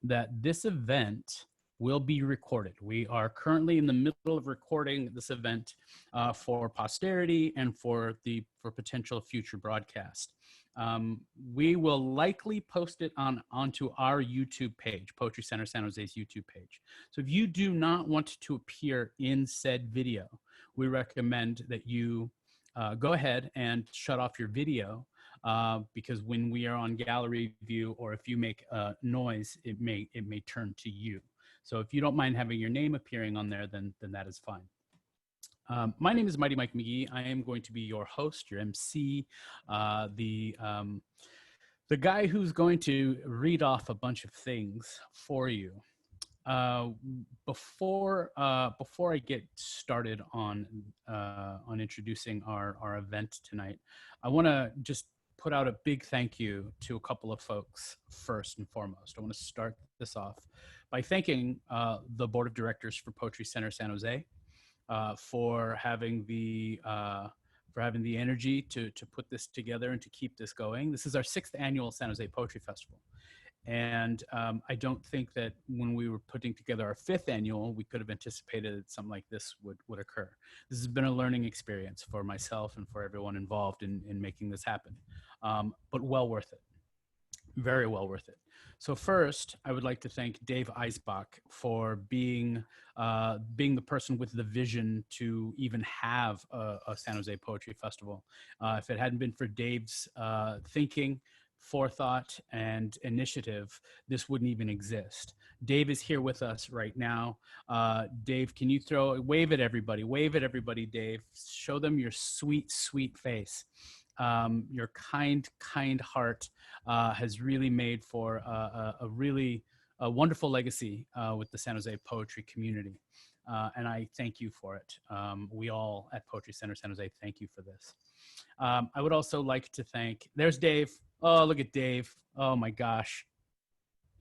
that this event will be recorded. We are currently in the middle of recording this event for posterity and for potential future broadcast. We will likely post it onto our YouTube page, Poetry Center San Jose's YouTube page. So if you do not want to appear in said video, we recommend that you go ahead and shut off your video, because when we are on gallery view, or if you make noise, it may turn to you. So if you don't mind having your name appearing on there, then that is fine. My name is Mighty Mike McGee. I am going to be your host, your MC, the guy who's going to read off a bunch of things for you. Before I get started on introducing our event tonight, I want to just put out a big thank you to a couple of folks first and foremost. I want to start this off by thanking the board of directors for Poetry Center San Jose for having the energy to put this together and to keep this going. This is our 6th annual San Jose Poetry Festival. And I don't think that when we were putting together our 5th annual, we could have anticipated that something like this would occur. This has been a learning experience for myself and for everyone involved in making this happen, but well worth it, very well worth it. So first, I would like to thank Dave Eisbach for being the person with the vision to even have a San Jose Poetry Festival. If it hadn't been for Dave's thinking, forethought, and initiative, this wouldn't even exist. Dave is here with us right now. Dave, can you wave at everybody, Dave. Show them your sweet, sweet face. Your kind heart has really made for a really wonderful legacy with the San Jose poetry community. And I thank you for it. We all at Poetry Center San Jose thank you for this. I would also like to thank, there's Dave. Oh, look at Dave. Oh my gosh.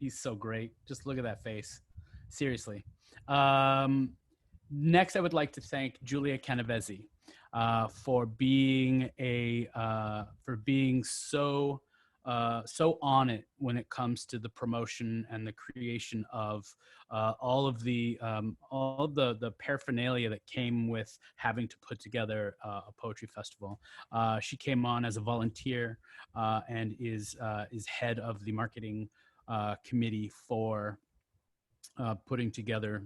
He's so great. Just look at that face. Seriously. Next, I would like to thank Julia Canavesi for being so on it when it comes to the promotion and the creation of all of the paraphernalia that came with having to put together a poetry festival. She came on as a volunteer and is head of the marketing committee for putting together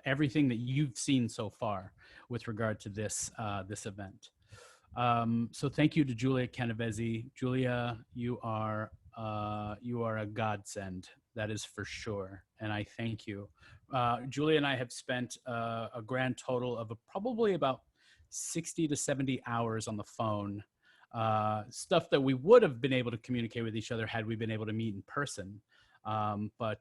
everything that you've seen so far with regard to this event. So thank you to Julia Canavesi. Julia, you are a godsend, that is for sure, and I thank you. Julia and I have spent a grand total of probably about 60 to 70 hours on the phone, stuff that we would have been able to communicate with each other had we been able to meet in person. But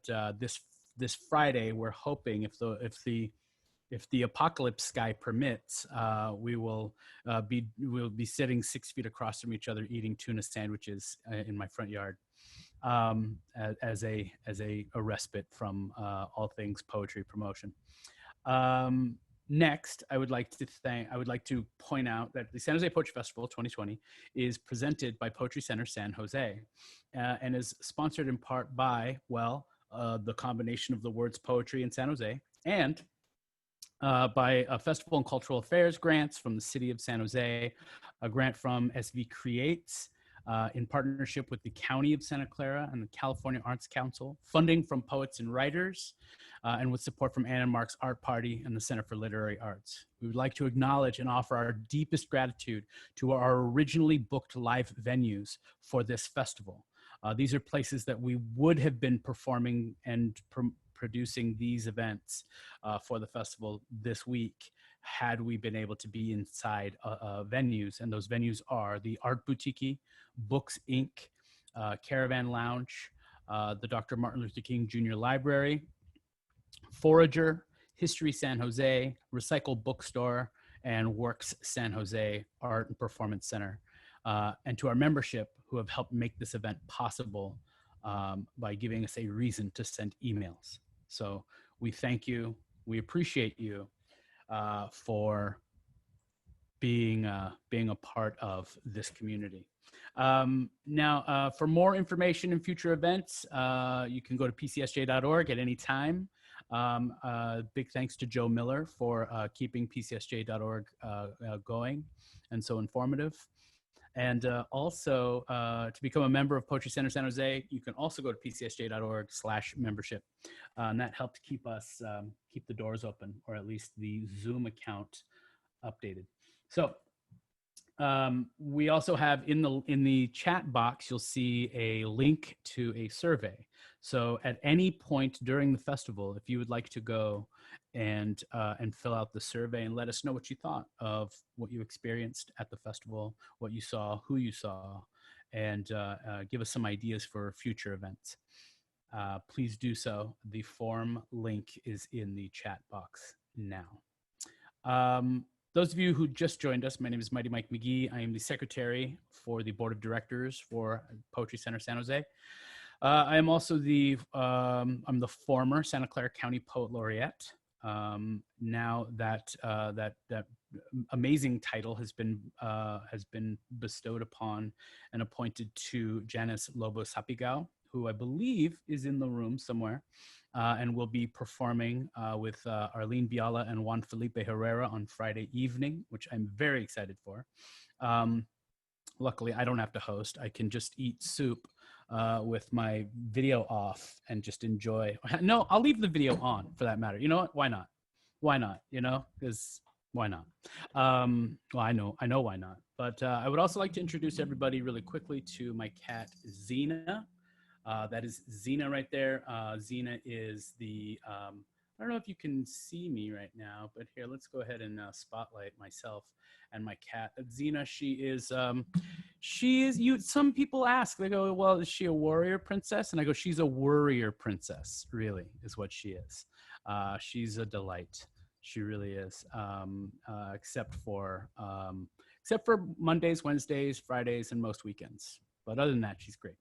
this Friday, we're hoping if the apocalypse sky permits, we'll be sitting 6 feet across from each other, eating tuna sandwiches in my front yard, as a respite from all things poetry promotion. Next, I would like to point out that the San Jose Poetry Festival 2020 is presented by Poetry Center San Jose, and is sponsored in part by, the combination of the words poetry in San Jose, and by a Festival and Cultural Affairs grants from the City of San Jose, a grant from SV Creates, in partnership with the County of Santa Clara and the California Arts Council, funding from Poets and Writers, and with support from Anna Mark's Art Party and the Center for Literary Arts. We would like to acknowledge and offer our deepest gratitude to our originally booked live venues for this festival. These are places that we would have been performing and producing these events for the festival this week had we been able to be inside venues. And those venues are the Art Boutique, Books Inc., Caravan Lounge, the Dr. Martin Luther King Jr. Library, Forager, History San Jose, Recycle Bookstore, and Works San Jose Art and Performance Center. And to our membership who have helped make this event possible by giving us a reason to send emails. So we thank you. We appreciate you for being a part of this community. Now, for more information and future events, you can go to pcsj.org at any time. Big thanks to Joe Miller for keeping pcsj.org going and so informative. And also, to become a member of Poetry Center San Jose, you can also go to pcsj.org/membership. And that helped keep us, keep the doors open, or at least the Zoom account updated. So we also have in the chat box, you'll see a link to a survey. So at any point during the festival, if you would like to go and fill out the survey and let us know what you thought of what you experienced at the festival, what you saw, who you saw, and give us some ideas for future events, please do so. The form link is in the chat box now. Those of you who just joined us, my name is Mighty Mike McGee. I am the secretary for the board of directors for Poetry Center San Jose. I am also I'm the former Santa Clara County Poet Laureate. Now that that amazing title has been bestowed upon and appointed to Janice Lobo-Sapigao, who I believe is in the room somewhere. And we'll be performing with Arlene Biala and Juan Felipe Herrera on Friday evening, which I'm very excited for. Luckily, I don't have to host. I can just eat soup with my video off and just enjoy. No, I'll leave the video on for that matter. You know what? Why not? Why not? You know, because why not? Well, I know why not. But I would also like to introduce everybody really quickly to my cat, Xena. That is Xena right there. Xena is the, I don't know if you can see me right now, but here, let's go ahead and spotlight myself and my cat. Xena, she is, some people ask, they go, well, is she a warrior princess? And I go, she's a worrier princess, really, is what she is. She's a delight. She really is, except for Mondays, Wednesdays, Fridays, and most weekends. But other than that, she's great.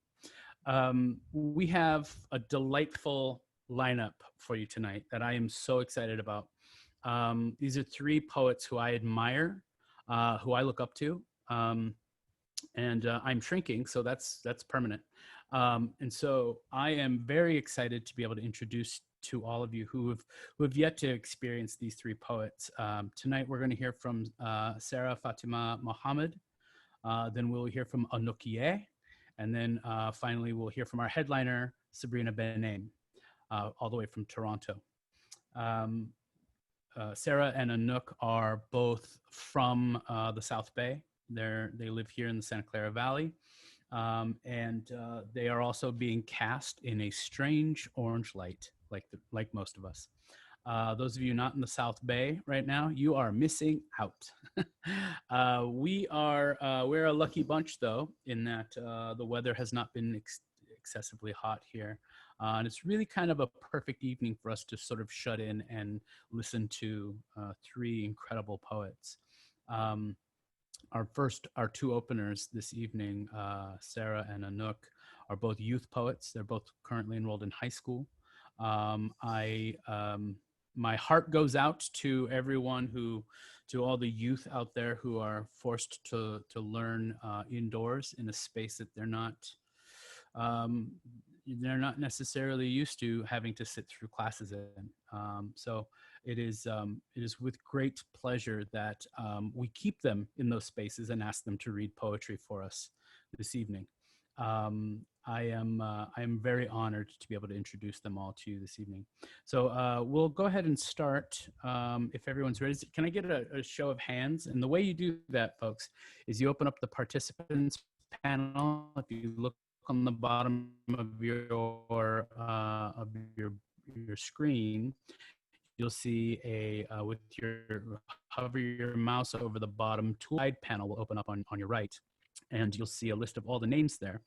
We have a delightful lineup for you tonight that I am so excited about. These are three poets who I admire, who I look up to, and I'm shrinking, so that's permanent. And so I am very excited to be able to introduce to all of you who have yet to experience these three poets. Tonight we're going to hear from Sarah Fatima Mohammed. Then we'll hear from Anouk Yeh. And then finally, we'll hear from our headliner, Sabrina Benaim, all the way from Toronto. Sarah and Anouk are both from the South Bay. They live here in the Santa Clara Valley. And they are also being cast in a strange orange light, like most of us. Those of you not in the South Bay right now, you are missing out. We're a lucky bunch, though, in that the weather has not been excessively hot here. And it's really kind of a perfect evening for us to sort of shut in and listen to three incredible poets. Our two openers this evening, Sarah and Anouk, are both youth poets. They're both currently enrolled in high school. My heart goes out to everyone to all the youth out there who are forced to learn indoors in a space that they're not necessarily used to having to sit through classes in. So it is with great pleasure that we keep them in those spaces and ask them to read poetry for us this evening. I am very honored to be able to introduce them all to you this evening. So we'll go ahead and start if everyone's ready. Can I get a show of hands? And the way you do that, folks, is you open up the participants panel. If you look on the bottom of your screen, you'll see with hover your mouse over the bottom tool guide panel will open up on your right. And you'll see a list of all the names there.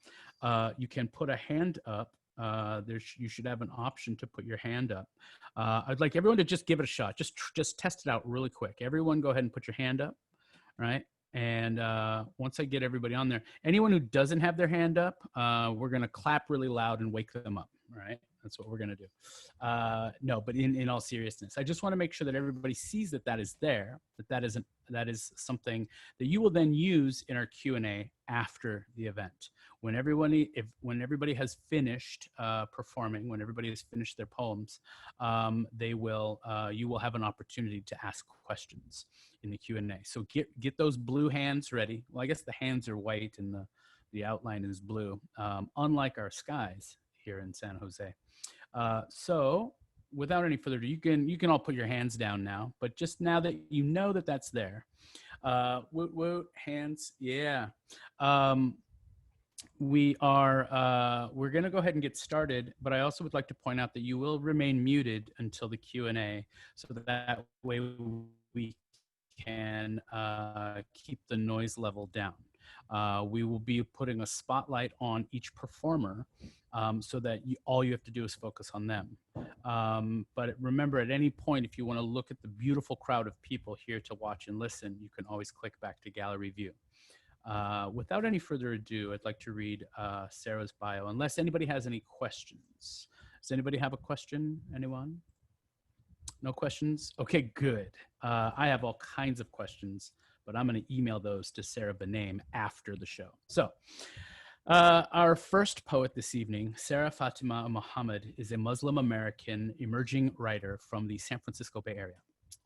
You can put a hand up. You should have an option to put your hand up. I'd like everyone to just give it a shot. Just test it out really quick. Everyone go ahead and put your hand up, right? And once I get everybody on there, anyone who doesn't have their hand up, we're gonna clap really loud and wake them up, right? That's what we're going to do. No, but in all seriousness, I just want to make sure that everybody sees that that is there, that is something that you will then use in our Q&A after the event. When everybody has finished performing, when everybody has finished their poems, you will have an opportunity to ask questions in the Q&A. So get those blue hands ready. Well, I guess the hands are white and the outline is blue, unlike our skies here in San Jose. So without any further ado, you can all put your hands down now, but just now that you know that that's there, woot woot, hands, yeah. We're gonna go ahead and get started, but I also would like to point out that you will remain muted until the Q&A, so that way we can keep the noise level down. We will be putting a spotlight on each performer, so that all you have to do is focus on them. But remember, at any point, if you want to look at the beautiful crowd of people here to watch and listen, you can always click back to gallery view. Without any further ado, I'd like to read Sarah's bio, unless anybody has any questions. Does anybody have a question? Anyone? No questions? Okay, good. I have all kinds of questions, but I'm going to email those to Sarah Benaim after the show. So our first poet this evening, Sarah Fatima Mohammed, is a Muslim American emerging writer from the San Francisco Bay Area.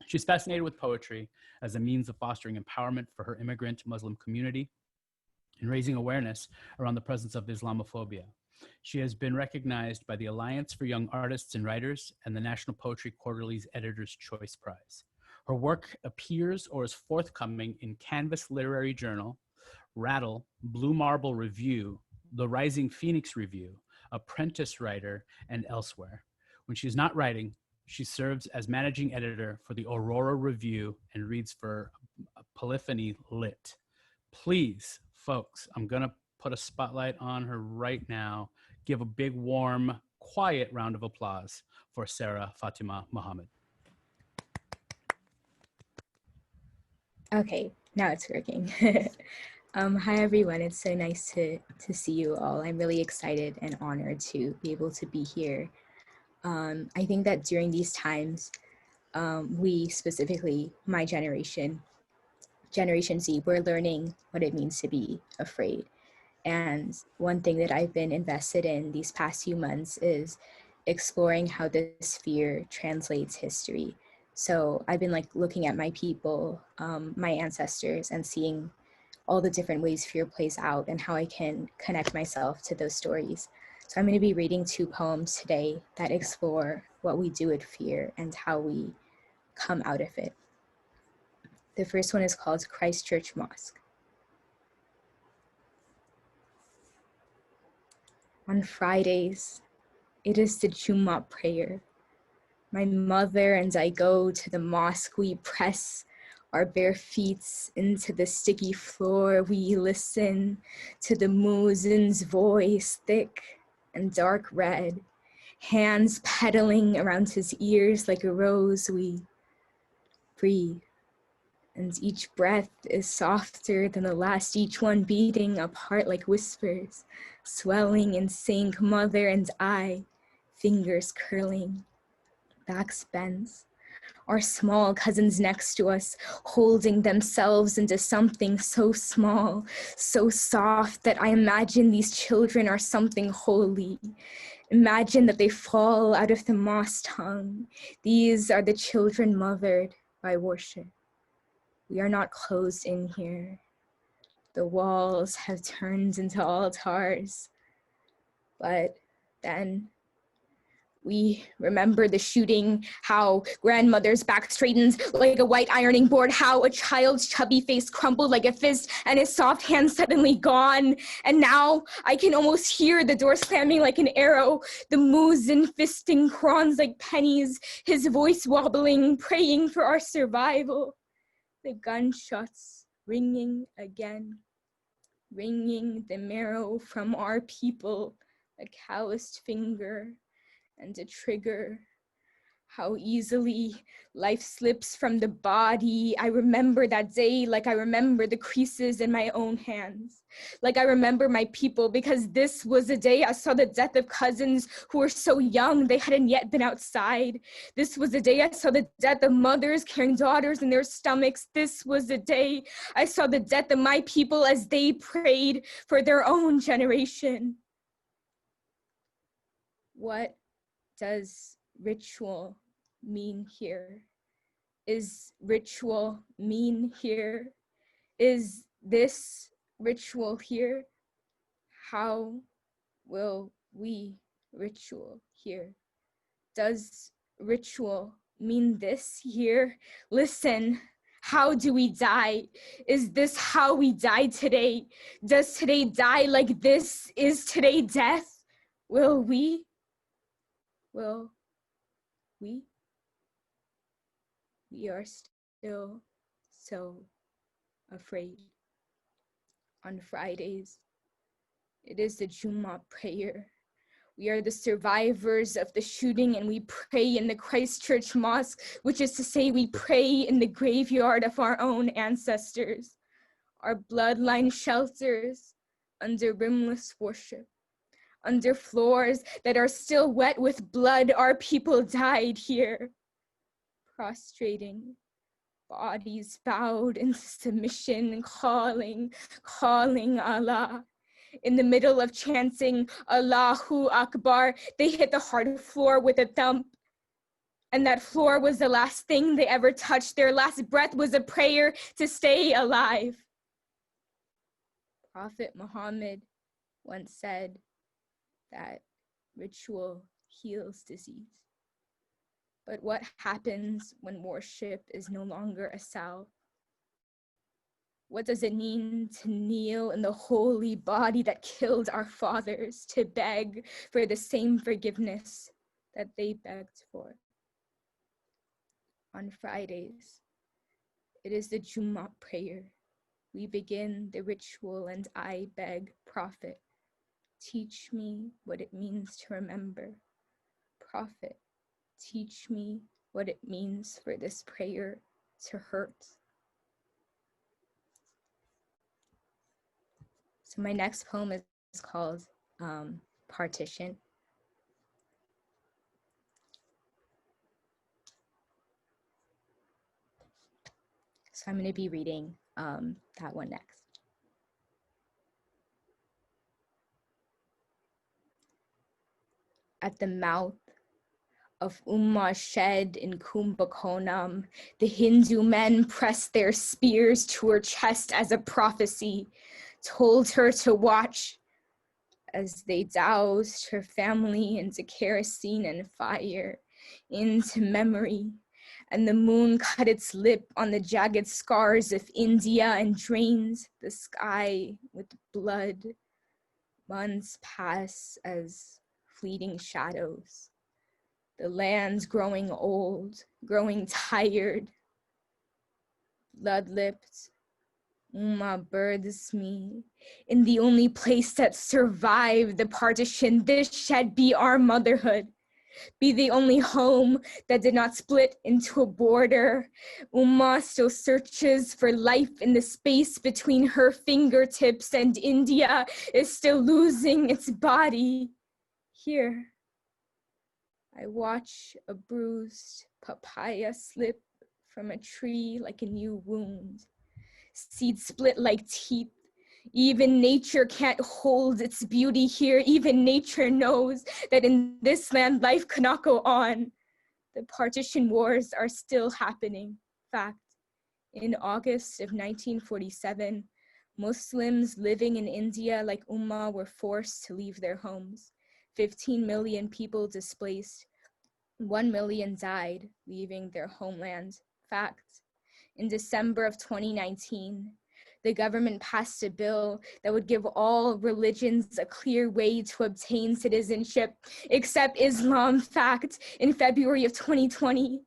She's fascinated with poetry as a means of fostering empowerment for her immigrant Muslim community and raising awareness around the presence of Islamophobia. She has been recognized by the Alliance for Young Artists and Writers and the National Poetry Quarterly's Editor's Choice Prize. Her work appears or is forthcoming in Canvas Literary Journal, Rattle, Blue Marble Review, The Rising Phoenix Review, Apprentice Writer, and elsewhere. When she's not writing, she serves as managing editor for the Aurora Review and reads for Polyphony Lit. Please, folks, I'm going to put a spotlight on her right now. Give a big, warm, quiet round of applause for Sarah Fatima Mohammed. Okay, now it's working. Hi, everyone. It's so nice to see you all. I'm really excited and honored to be able to be here. I think that during these times, we specifically, my generation, Generation Z, we're learning what it means to be afraid. And one thing that I've been invested in these past few months is exploring how this fear translates history. So I've been looking at my people, my ancestors, and seeing all the different ways fear plays out and how I can connect myself to those stories. So I'm going to be reading 2 poems today that explore what we do with fear and how we come out of it. The first one is called Christchurch Mosque. On Fridays, it is the Jummah prayer. My mother and I go to the mosque. We press our bare feet into the sticky floor. We listen to the muezzin's voice, thick and dark red, hands pedaling around his ears like a rose. We breathe, and each breath is softer than the last, each one beating apart like whispers, swelling in sync, mother and I, fingers curling, backs bent. Our small cousins next to us, holding themselves into something so small, so soft that I imagine these children are something holy. Imagine that they fall out of the mosque tongue. These are the children mothered by worship. We are not closed in here. The walls have turned into altars. But then we remember the shooting, how grandmother's back straightens like a white ironing board, how a child's chubby face crumpled like a fist and his soft hand suddenly gone. And now I can almost hear the door slamming like an arrow, the muezzin fisting Qurans like pennies, his voice wobbling, praying for our survival. The gunshots ringing again, wringing the marrow from our people, a calloused finger and a trigger. How easily life slips from the body. I remember that day like I remember the creases in my own hands. Like I remember my people, because this was the day I saw the death of cousins who were so young they hadn't yet been outside. This was the day I saw the death of mothers carrying daughters in their stomachs. This was the day I saw the death of my people as they prayed for their own generation. What does ritual mean here? Is ritual mean here? Is this ritual here? How will we ritual here? Does ritual mean this here? Listen, how do we die? Is this how we die today? Does today die like this? Is today death? Will we? Will we? We are still so afraid. On Fridays, it is the Jummah prayer. We are the survivors of the shooting, and we pray in the Christchurch Mosque, which is to say we pray in the graveyard of our own ancestors, our bloodline shelters under rimless worship. Under floors that are still wet with blood, our people died here. Prostrating, bodies bowed into submission, calling Allah. In the middle of chanting Allahu Akbar, they hit the hard floor with a thump. And that floor was the last thing they ever touched. Their last breath was a prayer to stay alive. Prophet Mohammed once said that ritual heals disease. But what happens when worship is no longer a salve? What does it mean to kneel in the holy body that killed our fathers, to beg for the same forgiveness that they begged for? On Fridays, it is the Jummah prayer. We begin the ritual and I beg, Prophet, teach me what it means to remember. Prophet, teach me what it means for this prayer to hurt. So my next poem is called Partition. So I'm going to be reading that one next. At the mouth of shed in Kumbakonam, the Hindu men pressed their spears to her chest as a prophecy, told her to watch as they doused her family into kerosene and fire, into memory. And the moon cut its lip on the jagged scars of India and drained the sky with blood. Months pass as fleeting shadows. The land's growing old, growing tired. Blood-lipped, births me in the only place that survived the partition. This shed be our motherhood. Be the only home that did not split into a border. Still searches for life in the space between her fingertips, and India is still losing its body. Here, I watch a bruised papaya slip from a tree like a new wound. Seeds split like teeth. Even nature can't hold its beauty here. Even nature knows that in this land, life cannot go on. The partition wars are still happening. Fact, in August of 1947, Muslims living in India like were forced to leave their homes. 15 million people displaced. 1 million died, leaving their homeland. Fact, in December of 2019, the government passed a bill that would give all religions a clear way to obtain citizenship, except Islam. Fact, in February of 2020,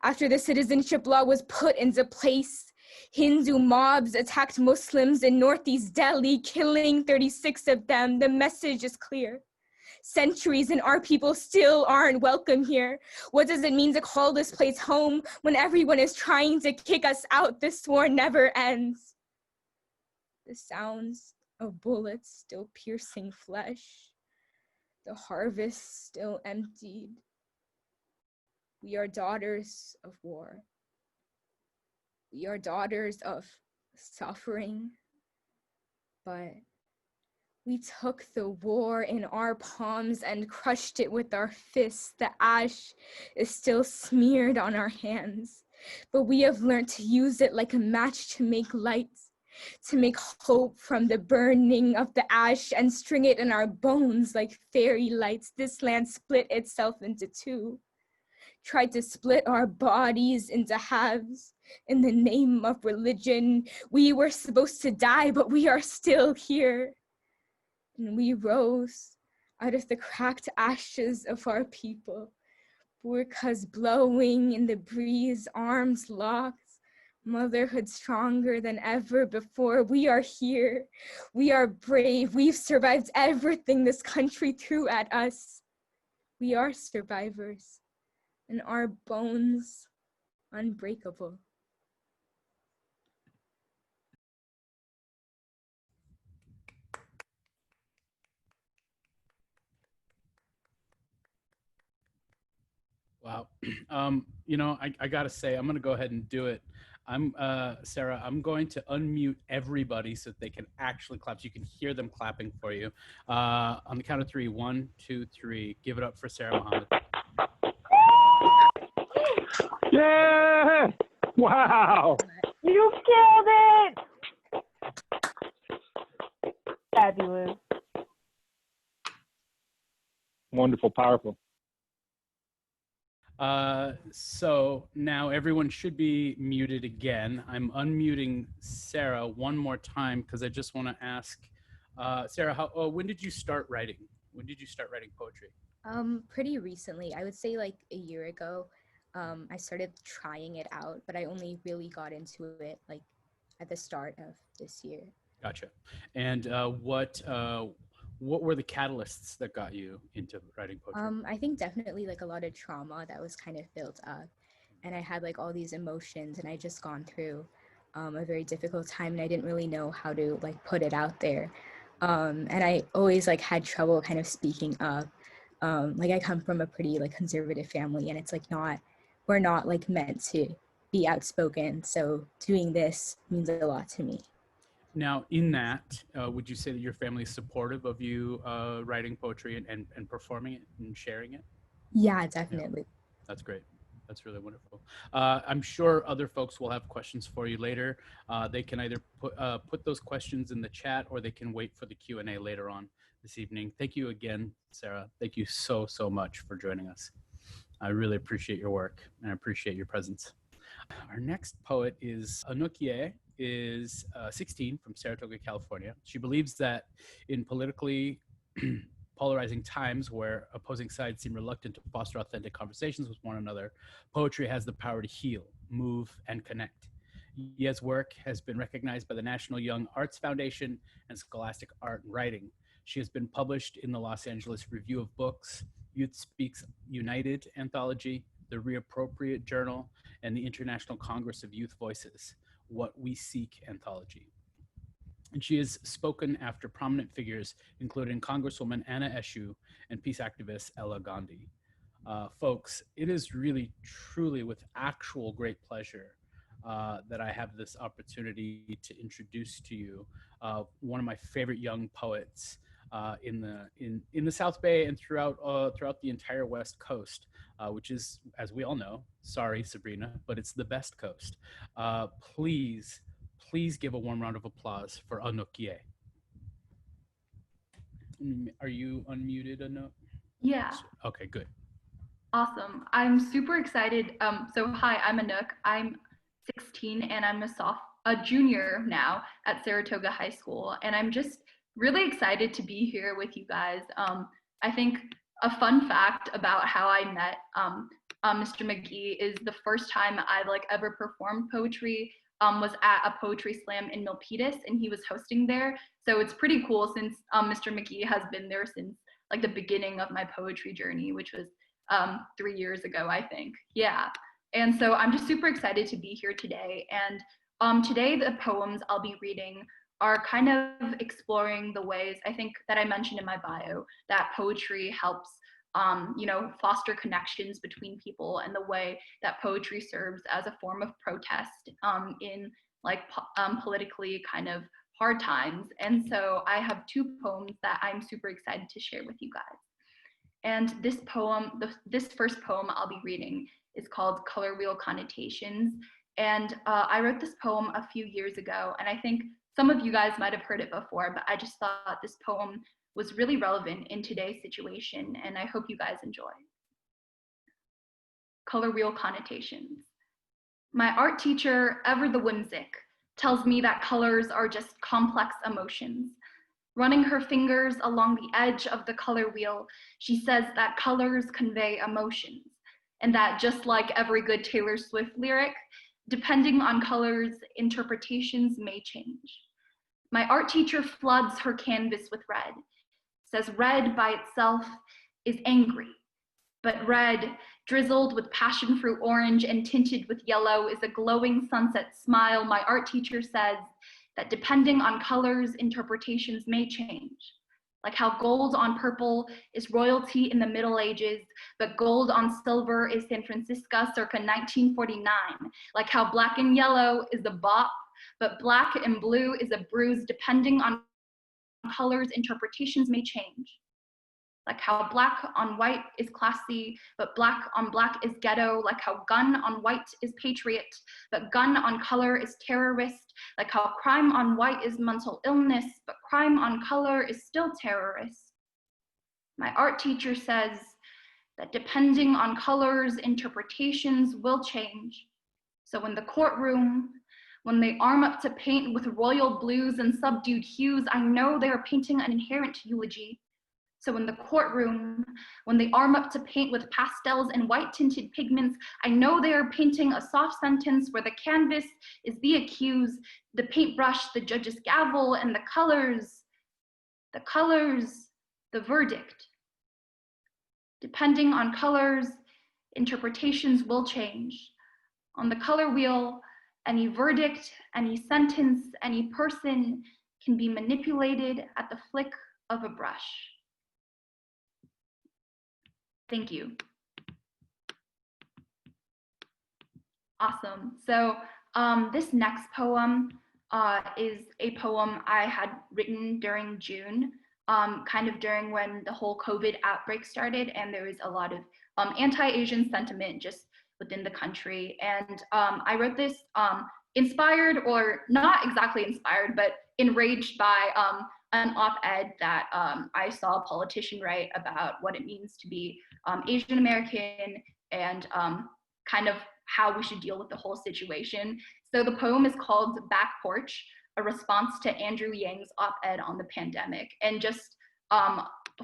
after the citizenship law was put into place, Hindu mobs attacked Muslims in Northeast Delhi, killing 36 of them. The message is clear. Centuries and our people still aren't welcome here. What does it mean to call this place home when everyone is trying to kick us out? This war never ends. The sounds of bullets still piercing flesh. The harvest still emptied. We are daughters of war. We are daughters of suffering. But we took the war in our palms and crushed it with our fists. The ash is still smeared on our hands, but we have learned to use it like a match to make light, to make hope from the burning of the ash and string it in our bones like fairy lights. This land split itself into two, tried to split our bodies into halves in the name of religion. We were supposed to die, but we are still here. And we rose out of the cracked ashes of our people, burqas blowing in the breeze, arms locked, motherhood stronger than ever before. We are here. We are brave. We've survived everything this country threw at us. We are survivors, and our bones unbreakable. Wow. You know, I gotta say, I'm gonna go ahead and do it. Sarah, I'm going to unmute everybody so that they can actually clap, so you can hear them clapping for you. On the count of three, 1, 2, 3. Give it up for Sarah Mohammed. Yeah! Wow! You killed it! Fabulous. Wonderful, powerful. So now everyone should be muted again. I'm unmuting Sarah one more time because I just want to ask, Sarah, when did you start writing? When did you start writing poetry? Pretty recently, I would say like a year ago. I started trying it out, but I only really got into it like at the start of this year. Gotcha. And what were the catalysts that got you into writing poetry? I think definitely like a lot of trauma that was kind of built up, and I had like all these emotions, and I just gone through a very difficult time, and I didn't really know how to like put it out there. And I always like had trouble kind of speaking up. Like I come from a pretty like conservative family, and it's like we're not like meant to be outspoken. So doing this means a lot to me. Now, in that, would you say that your family is supportive of you writing poetry and performing it and sharing it? Yeah, definitely. Yeah, that's great. That's really wonderful. I'm sure other folks will have questions for you later. They can either put those questions in the chat, or they can wait for the Q&A later on this evening. Thank you again, Sarah. Thank you so much for joining us. I really appreciate your work, and I appreciate your presence. Our next poet is Anouk Yeh, is 16 from Saratoga, California. She believes that in politically polarizing times where opposing sides seem reluctant to foster authentic conversations with one another, poetry has the power to heal, move, and connect. Yeh's work has been recognized by the National Young Arts Foundation and Scholastic Art and Writing. She has been published in the Los Angeles Review of Books, Youth Speaks United anthology, the Reappropriate Journal, and the International Congress of Youth Voices, What We Seek anthology. And she has spoken after prominent figures, including Congresswoman Anna Eshoo and peace activist Ella Gandhi. Folks, it is really, truly with actual great pleasure that I have this opportunity to introduce to you one of my favorite young poets in the South Bay and throughout the entire West Coast, which is, as we all know, sorry Sabrina, but it's the best coast. Please give a warm round of applause for Anouk Yeh. Are you unmuted, Anouk? Yeah. Okay, good. Awesome. I'm super excited. So hi, I'm Anouk. I'm 16 and I'm a junior now at Saratoga High School, and I'm just really excited to be here with you guys. I think a fun fact about how I met Mr. McGee is the first time I've like ever performed poetry was at a poetry slam in Milpitas, and he was hosting there. So it's pretty cool since Mr. McGee has been there since like the beginning of my poetry journey, which was 3 years ago, I think. Yeah. And so I'm just super excited to be here today. And today the poems I'll be reading are kind of exploring the ways, I think, that I mentioned in my bio, that poetry helps foster connections between people, and the way that poetry serves as a form of protest in politically kind of hard times. And so I have 2 poems that I'm super excited to share with you guys. And this poem, this first poem I'll be reading is called Color Wheel Connotations. And I wrote this poem a few years ago, and I think some of you guys might have heard it before, but I just thought this poem was really relevant in today's situation, and I hope you guys enjoy. Color Wheel Connotations. My art teacher, ever the whimsic, tells me that colors are just complex emotions. Running her fingers along the edge of the color wheel, she says that colors convey emotions, and that just like every good Taylor Swift lyric, depending on colors, interpretations may change. My art teacher floods her canvas with red, says red by itself is angry, but red, drizzled with passion fruit orange and tinted with yellow, is a glowing sunset smile. My art teacher says that depending on colors, interpretations may change. Like how gold on purple is royalty in the Middle Ages, but gold on silver is San Francisco circa 1949. Like how black and yellow is a bop, but black and blue is a bruise. Depending on colors, interpretations may change. Like how black on white is classy, but black on black is ghetto. Like how gun on white is patriot, but gun on color is terrorist. Like how crime on white is mental illness, but crime on color is still terrorist. My art teacher says that depending on colors, interpretations will change. So in the courtroom, when they arm up to paint with royal blues and subdued hues, I know they are painting an inherent eulogy. So in the courtroom, when they arm up to paint with pastels and white tinted pigments, I know they are painting a soft sentence where the canvas is the accused, the paintbrush, the judge's gavel, and the colors, the verdict. Depending on colors, interpretations will change. On the color wheel, any verdict, any sentence, any person can be manipulated at the flick of a brush. Thank you. Awesome. So this next poem is a poem I had written during June, kind of during when the whole COVID outbreak started, and there was a lot of anti-Asian sentiment just within the country. And I wrote this inspired, or not exactly inspired, but enraged by an op-ed that I saw a politician write about what it means to be Asian American, and kind of how we should deal with the whole situation. So the poem is called Back Porch, a response to Andrew Yang's op-ed on the pandemic. And just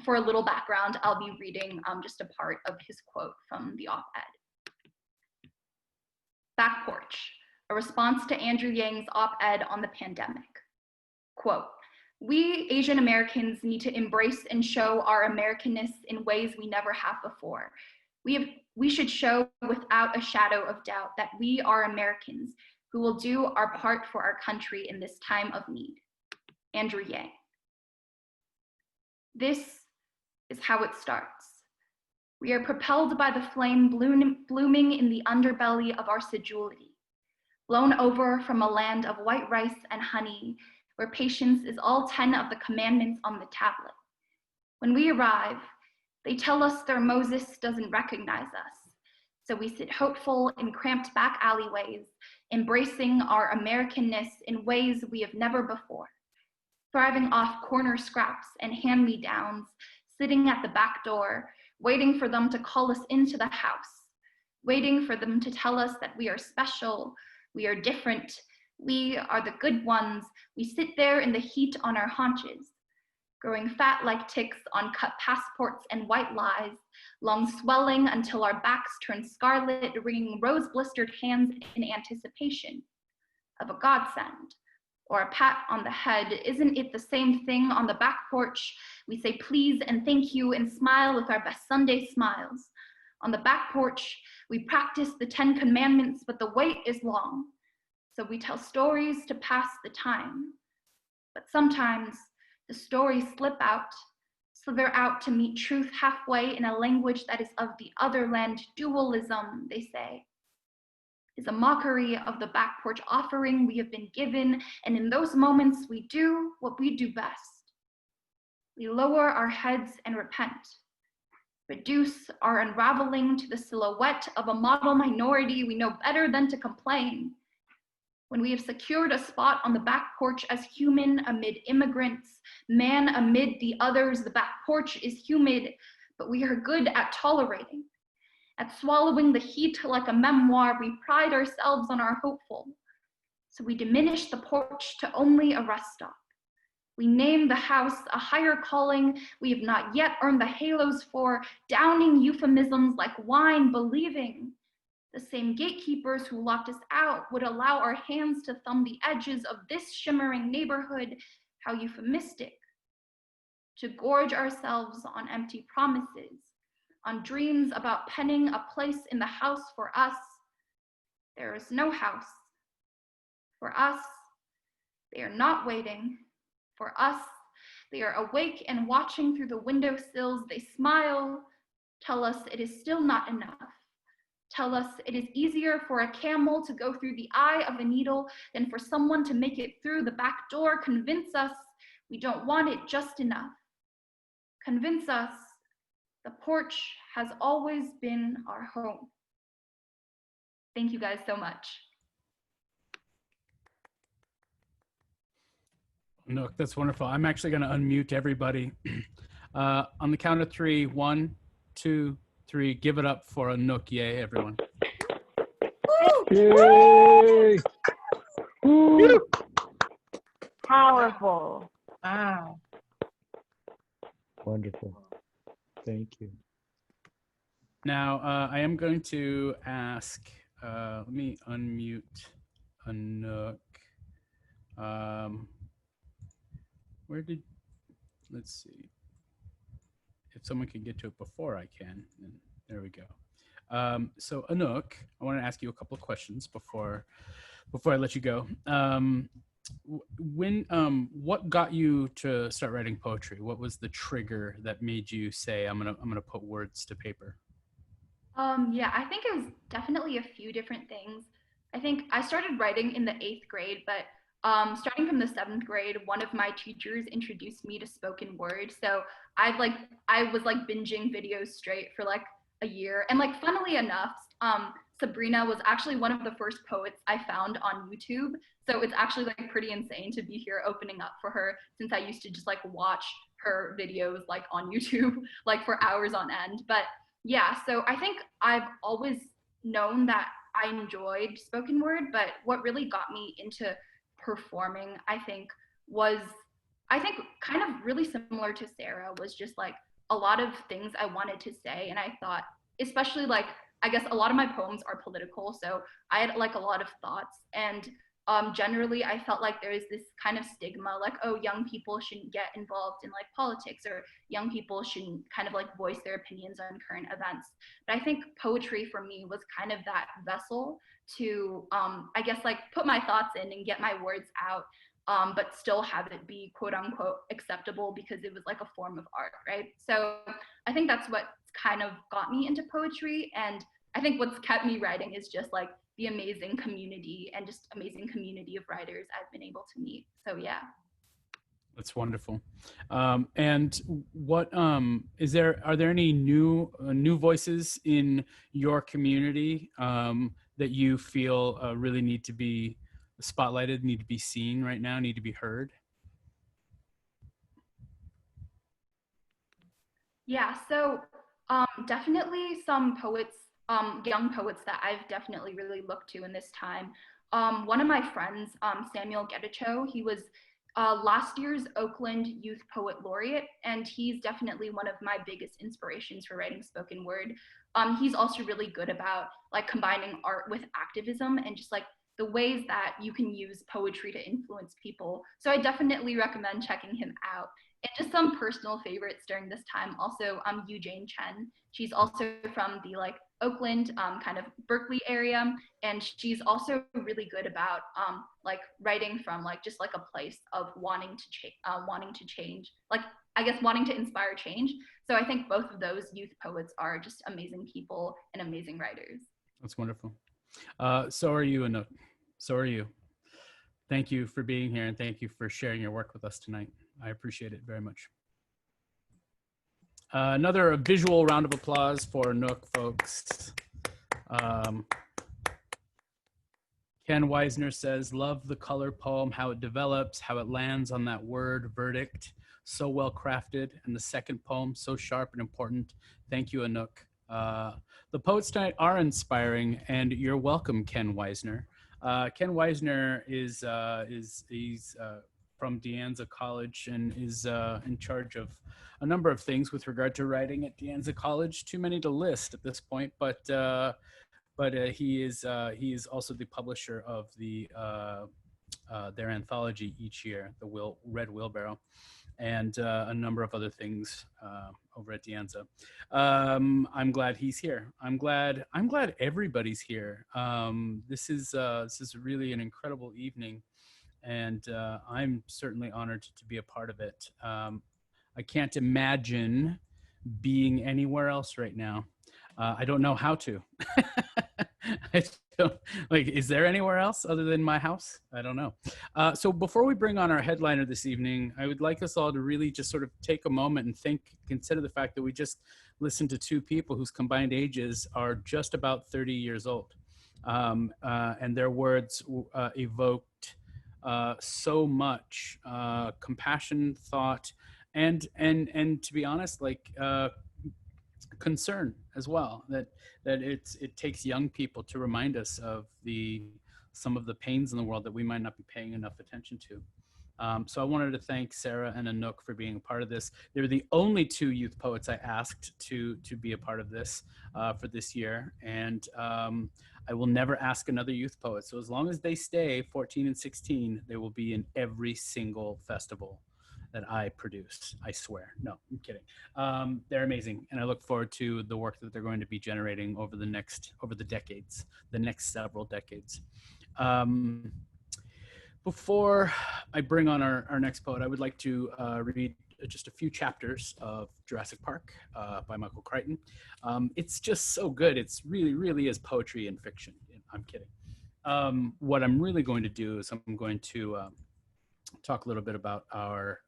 for a little background, I'll be reading just a part of his quote from the op-ed. Back Porch, a response to Andrew Yang's op-ed on the pandemic. Quote, "We Asian Americans need to embrace and show our Americanness in ways we never have before. We should show without a shadow of doubt that we are Americans who will do our part for our country in this time of need." Andrew Yeh. This is how it starts. We are propelled by the flame blooming in the underbelly of our sedulity, blown over from a land of white rice and honey, where patience is all 10 of the commandments on the tablet. When we arrive, they tell us their Moses doesn't recognize us. So we sit hopeful in cramped back alleyways, embracing our Americanness in ways we have never before, thriving off corner scraps and hand-me-downs, sitting at the back door, waiting for them to call us into the house, waiting for them to tell us that we are special, we are different, we are the good ones. We sit there in the heat on our haunches, growing fat like ticks on cut passports and white lies, long swelling until our backs turn scarlet, wringing rose-blistered hands in anticipation of a godsend, or a pat on the head? Isn't it the same thing on the back porch? We say please and thank you and smile with our best Sunday smiles. On the back porch, we practice the 10 commandments, but the wait is long. So we tell stories to pass the time. But sometimes the stories slither out to meet truth halfway in a language that is of the other land. Dualism, they say, is a mockery of the back porch offering we have been given, and in those moments we do what we do best. We lower our heads and repent, reduce our unraveling to the silhouette of a model minority we know better than to complain. When we have secured a spot on the back porch as human amid immigrants, man amid the others, the back porch is humid, but we are good at tolerating. At swallowing the heat like a memoir, we pride ourselves on our hopeful. So we diminish the porch to only a rest stop. We name the house a higher calling we have not yet earned the halos for, downing euphemisms like wine, believing the same gatekeepers who locked us out would allow our hands to thumb the edges of this shimmering neighborhood. How euphemistic. To gorge ourselves on empty promises, on dreams about penning a place in the house for us. There is no house. For us, they are not waiting. For us, they are awake and watching through the windowsills. They smile, tell us it is still not enough. Tell us it is easier for a camel to go through the eye of a needle than for someone to make it through the back door. Convince us we don't want it just enough. Convince us the porch has always been our home. Thank you guys so much. Anouk, that's wonderful. I'm actually going to unmute everybody. On the count of three, 1, 2, 3, give it up for Anouk Yeh, everyone. Yay! Woo! Powerful. Wow. Wonderful. Thank you. Now, I am going to ask, let me unmute Anouk. Let's see. If someone can get to it before I can, then there we go. So Anouk, I want to ask you a couple of questions before I let you go. What got you to start writing poetry? What was the trigger that made you say, I'm gonna put words to paper? Yeah, I think it was definitely a few different things. I think I started writing in the 8th grade, but starting from the 7th grade, one of my teachers introduced me to spoken word. So I was binging videos straight for like a year. And like, funnily enough, Sabrina was actually one of the first poets I found on YouTube. So it's actually like pretty insane to be here opening up for her, since I used to just like watch her videos like on YouTube, like for hours on end. But yeah, so I think I've always known that I enjoyed spoken word, but what really got me into performing, I think kind of really similar to Sarah, was just like a lot of things I wanted to say. And I thought, especially like, I guess a lot of my poems are political, so I had like a lot of thoughts, and generally I felt like there is this kind of stigma, like, oh, young people shouldn't get involved in like politics, or young people shouldn't kind of like voice their opinions on current events. But I think poetry for me was kind of that vessel to, I guess, like put my thoughts in and get my words out, but still have it be quote unquote acceptable, because it was like a form of art, right? So I think that's what kind of got me into poetry. And I think what's kept me writing is just like the amazing community and just amazing community of writers I've been able to meet. So yeah. That's wonderful. And what are there any new voices in your community that you feel really need to be spotlighted, need to be seen right now, need to be heard? Yeah, so definitely some poets, young poets that I've definitely really looked to in this time. One of my friends, Samuel Getachew, he was last year's Oakland Youth Poet Laureate, and he's definitely one of my biggest inspirations for writing spoken word. He's also really good about like combining art with activism and just like the ways that you can use poetry to influence people. So I definitely recommend checking him out. And just some personal favorites during this time. Also, Eugene Chen. She's also from the like Oakland kind of Berkeley area, and she's also really good about like writing from like just like a place of wanting to change, like I guess wanting to inspire change. So I think both of those youth poets are just amazing people and amazing writers. That's wonderful. So are you, Anouk. So are you. Thank you for being here, and thank you for sharing your work with us tonight. I appreciate it very much. Another visual round of applause for Anouk, folks. Ken Weisner says, love the color poem, how it develops, how it lands on that word, verdict, so well crafted. And the second poem, so sharp and important. Thank you, Anouk. The poets tonight are inspiring, and you're welcome, Ken Weisner. Ken Weisner is from De Anza College and is in charge of a number of things with regard to writing at De Anza College. Too many to list at this point, but he is also the publisher of their anthology each year, the Red Wheelbarrow, and a number of other things over at De Anza. I'm glad he's here. I'm glad everybody's here. This is really an incredible evening, and I'm certainly honored to be a part of it. I can't imagine being anywhere else right now. I don't know how to. I don't, like, is there anywhere else other than my house? I don't know. So before we bring on our headliner this evening, I would like us all to really just sort of take a moment and consider the fact that we just listened to two people whose combined ages are just about 30 years old. And their words evoked so much compassion, thought, and to be honest, like concern as well, that it takes young people to remind us of some of the pains in the world that we might not be paying enough attention to. So I wanted to thank Sarah and Anouk for being a part of this. They're the only two youth poets I asked to be a part of this for this year, and I will never ask another youth poet. So as long as they stay 14 and 16, they will be in every single festival that I produce. I swear. No, I'm kidding. They're amazing, and I look forward to the work that they're going to be generating over the next several decades. Before I bring on our next poet, I would like to read just a few chapters of Jurassic Park by Michael Crichton. It's just so good. It's really is poetry and fiction. I'm kidding. What I'm really going to do is I'm going to talk a little bit about our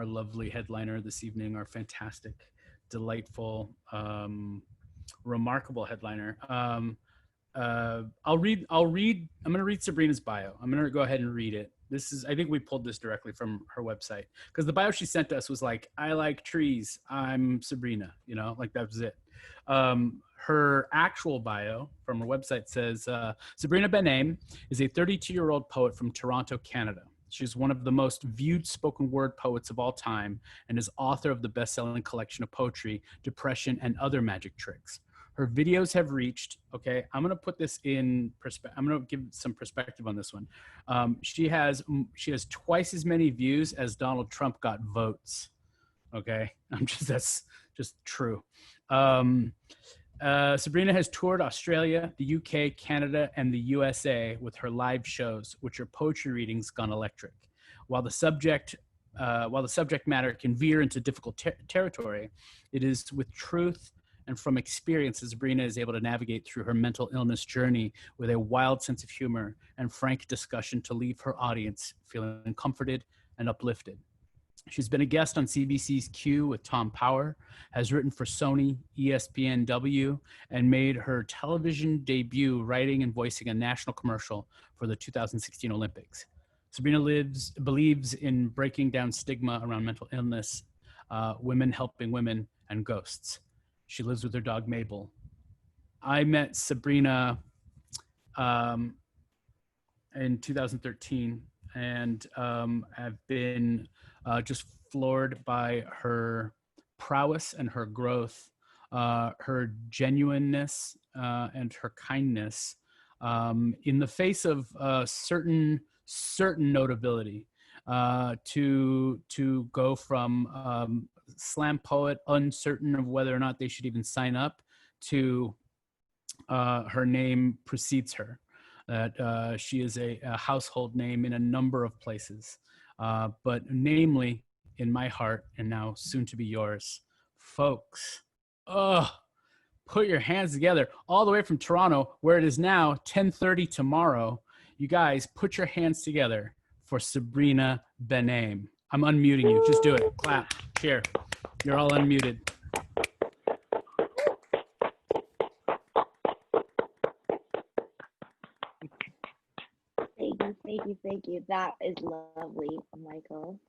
lovely headliner this evening, our fantastic, delightful, remarkable headliner. I'm going to read Sabrina's bio. I'm going to go ahead and read it. I think we pulled this directly from her website, because the bio she sent to us was like, I like trees, I'm Sabrina, like that was it. Her actual bio from her website says, Sabrina Benaim is a 32-year-old poet from Toronto, Canada. She's one of the most viewed spoken word poets of all time and is author of the best-selling collection of poetry, Depression and Other Magic Tricks. Her videos have reached, okay, I'm going to put this in perspective. I'm going to give some perspective on this one. She has twice as many views as Donald Trump got votes. Okay, that's just true. Sabrina has toured Australia, the UK, Canada, and the USA with her live shows, which are poetry readings gone electric. While the subject matter can veer into difficult territory, it is with truth and from experience that Sabrina is able to navigate through her mental illness journey with a wild sense of humor and frank discussion to leave her audience feeling comforted and uplifted. She's been a guest on CBC's Q with Tom Power, has written for SONY, ESPNW, and made her television debut writing and voicing a national commercial for the 2016 Olympics. Sabrina believes in breaking down stigma around mental illness, women helping women, and ghosts. She lives with her dog, Mabel. I met Sabrina in 2013 and have been just floored by her prowess and her growth, her genuineness and her kindness, in the face of certain notability, to go from slam poet, uncertain of whether or not they should even sign up, to her name precedes her. That she is a household name in a number of places, but namely in my heart, and now soon to be yours, folks. Put your hands together all the way from Toronto, where it is now 10:30 tomorrow. You guys, put your hands together for Sabrina Benaim. I'm unmuting you. Just do it. Clap. Cheer. You're all unmuted. Thank you. That is lovely, Michael.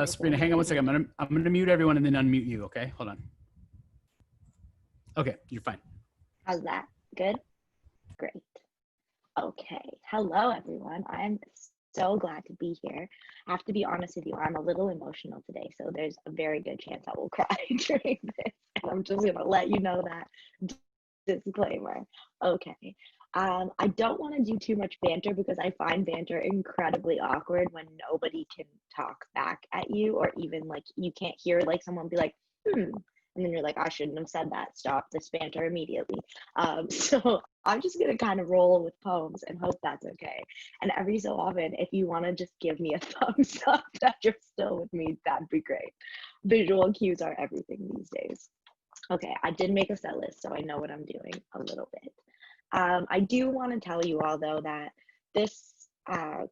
Sabrina, hang on one second. I'm gonna mute everyone and then unmute you. Okay, hold on. Okay, you're fine. How's that? Good? Great. Okay. Hello, everyone. I'm so glad to be here. I have to be honest with you, I'm a little emotional today, so there's a very good chance I will cry during this. And I'm just going to let you know that disclaimer. Okay. I don't want to do too much banter because I find banter incredibly awkward when nobody can talk back at you, or even like you can't hear like someone be like, and then you're like, I shouldn't have said that. Stop this banter immediately. So I'm just going to kind of roll with poems and hope that's okay. And every so often, if you want to just give me a thumbs up that you're still with me, that'd be great. Visual cues are everything these days. Okay, I did make a set list, so I know what I'm doing a little bit. I do want to tell you all, though, that this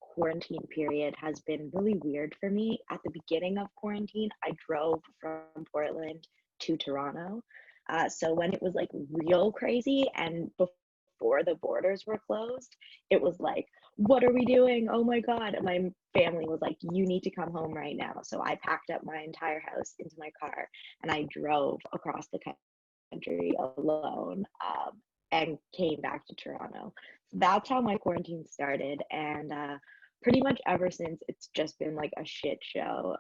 quarantine period has been really weird for me. At the beginning of quarantine, I drove from Portland to Toronto. So when it was like real crazy and before the borders were closed, it was like, what are we doing? Oh my God. And my family was like, you need to come home right now. So I packed up my entire house into my car and I drove across the country alone and came back to Toronto. So that's how my quarantine started. And pretty much ever since, it's just been like a shit show.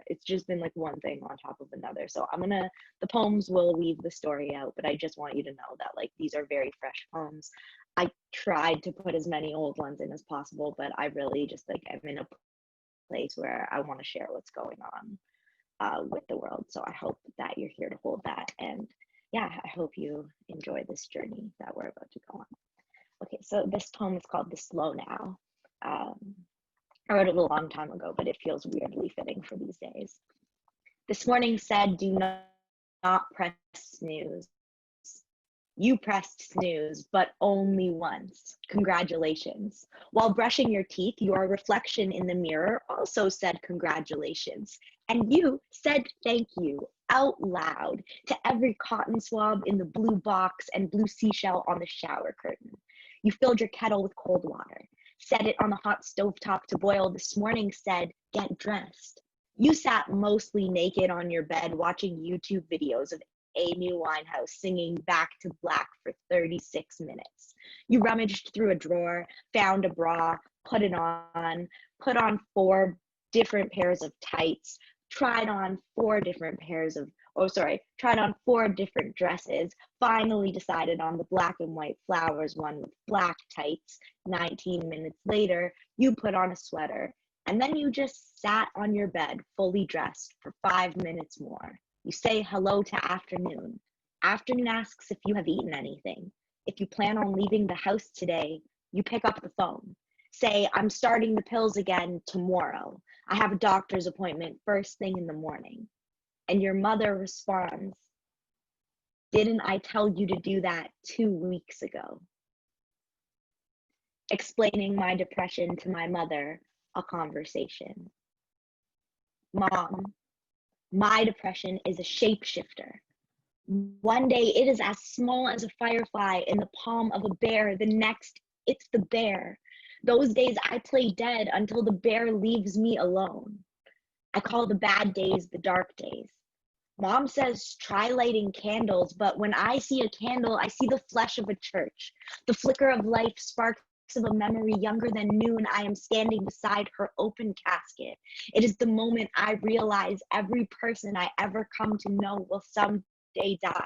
It's just been like one thing on top of another. So the poems will leave the story out, but I just want you to know that like these are very fresh poems. I tried to put as many old ones in as possible, but I really just like I'm in a place where I want to share what's going on with the world. So I hope that you're here to hold that. And yeah, I hope you enjoy this journey that we're about to go on. Okay, so this poem is called The Slow Now. I wrote it a long time ago, but it feels weirdly fitting for these days. This morning said, do not press snooze. You pressed snooze, but only once. Congratulations. While brushing your teeth, your reflection in the mirror also said congratulations. And you said thank you out loud to every cotton swab in the blue box and blue seashell on the shower curtain. You filled your kettle with cold water. Set it on the hot stovetop to boil. This morning said, get dressed. You sat mostly naked on your bed watching YouTube videos of Amy Winehouse singing Back to Black for 36 minutes. You rummaged through a drawer, found a bra, put it on, put on 4 different pairs of tights, tried on 4 different dresses, finally decided on the black and white flowers one with black tights. 19 minutes later, you put on a sweater, and then you just sat on your bed fully dressed for 5 minutes more. You say hello to afternoon. Afternoon asks if you have eaten anything. If you plan on leaving the house today, you pick up the phone. Say, I'm starting the pills again tomorrow. I have a doctor's appointment first thing in the morning. And your mother responds, didn't I tell you to do that 2 weeks ago? Explaining my depression to my mother, a conversation. Mom, my depression is a shapeshifter. One day it is as small as a firefly in the palm of a bear. The next, it's the bear. Those days I play dead until the bear leaves me alone. I call the bad days the dark days. Mom says try lighting candles, but when I see a candle, I see the flesh of a church. The flicker of life sparks of a memory younger than noon. I am standing beside her open casket. It is the moment I realize every person I ever come to know will someday die.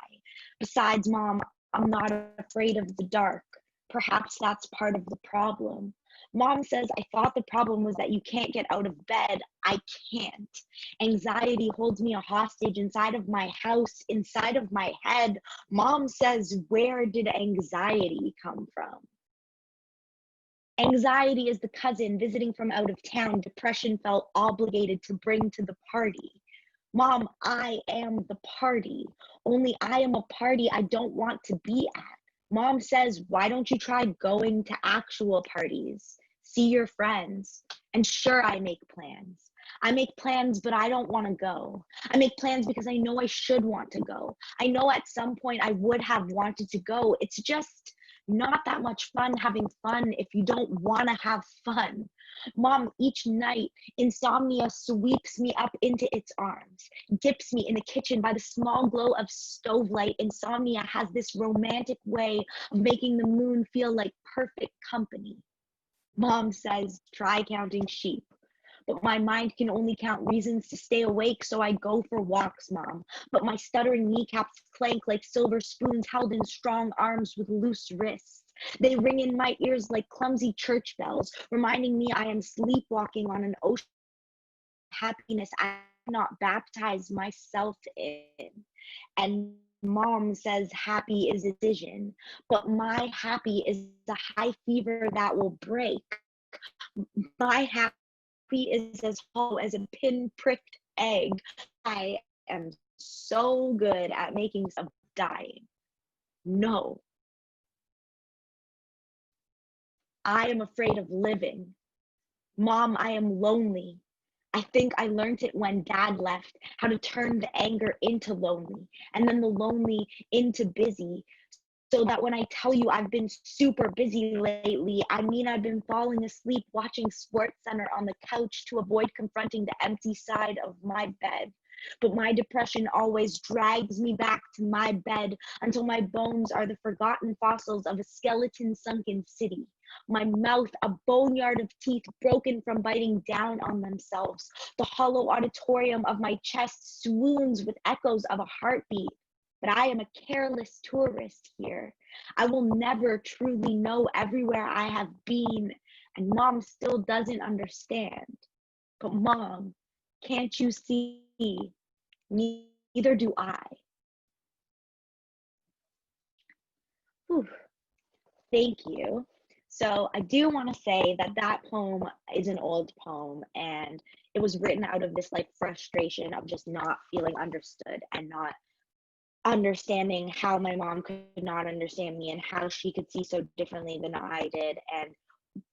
Besides, Mom, I'm not afraid of the dark. Perhaps that's part of the problem. Mom says, I thought the problem was that you can't get out of bed. I can't. Anxiety holds me a hostage inside of my house, inside of my head. Mom says, where did anxiety come from? Anxiety is the cousin visiting from out of town depression felt obligated to bring to the party. Mom, I am the party. Only I am a party I don't want to be at. Mom says, why don't you try going to actual parties? See your friends. And sure, I make plans. I make plans, but I don't want to go. I make plans because I know I should want to go. I know at some point I would have wanted to go. It's just not that much fun having fun if you don't want to have fun. Mom, each night, insomnia sweeps me up into its arms, dips me in the kitchen by the small glow of stove light. Insomnia has this romantic way of making the moon feel like perfect company. Mom says, try counting sheep. But my mind can only count reasons to stay awake, so I go for walks, Mom. But my stuttering kneecaps clank like silver spoons held in strong arms with loose wrists. They ring in my ears like clumsy church bells, reminding me I am sleepwalking on an ocean of happiness I have not baptized myself in. And Mom says happy is a decision, but my happy is a high fever that will break. My happy is as hollow as a pin-pricked egg. I am so good at making stuff dying. No. I am afraid of living. Mom, I am lonely. I think I learned it when Dad left, how to turn the anger into lonely, and then the lonely into busy. So that when I tell you I've been super busy lately, I mean I've been falling asleep watching SportsCenter on the couch to avoid confronting the empty side of my bed. But my depression always drags me back to my bed until my bones are the forgotten fossils of a skeleton sunken city. My mouth, a boneyard of teeth broken from biting down on themselves. The hollow auditorium of my chest swoons with echoes of a heartbeat. But I am a careless tourist here. I will never truly know everywhere I have been, and Mom still doesn't understand. But Mom, can't you see? Neither do I. Whew. Thank you. So I do want to say that that poem is an old poem, and it was written out of this like frustration of just not feeling understood and not understanding how my mom could not understand me and how she could see so differently than I did. And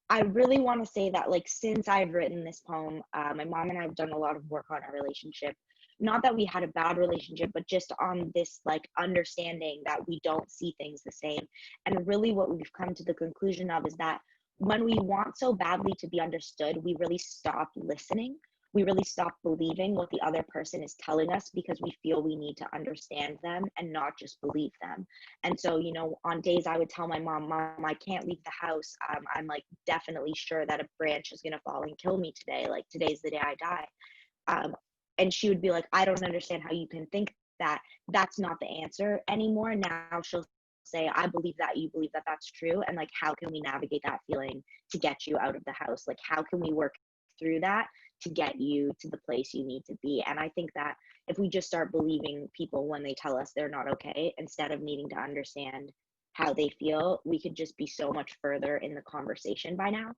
I really want to say that like since I've written this poem, my mom and I have done a lot of work on our relationship. Not that we had a bad relationship, but just on this like understanding that we don't see things the same. And really what we've come to the conclusion of is that when we want so badly to be understood, we really stop listening. We really stop believing what the other person is telling us because we feel we need to understand them and not just believe them. And so, you know, on days I would tell my mom, I can't leave the house. I'm like definitely sure that a branch is going to fall and kill me today. Like today's the day I die. And she would be like, I don't understand how you can think that. That's not the answer anymore. Now she'll say, I believe that you believe that that's true. And like, how can we navigate that feeling to get you out of the house? Like, how can we work through that to get you to the place you need to be? And I think that if we just start believing people when they tell us they're not okay, instead of needing to understand how they feel, we could just be so much further in the conversation by now.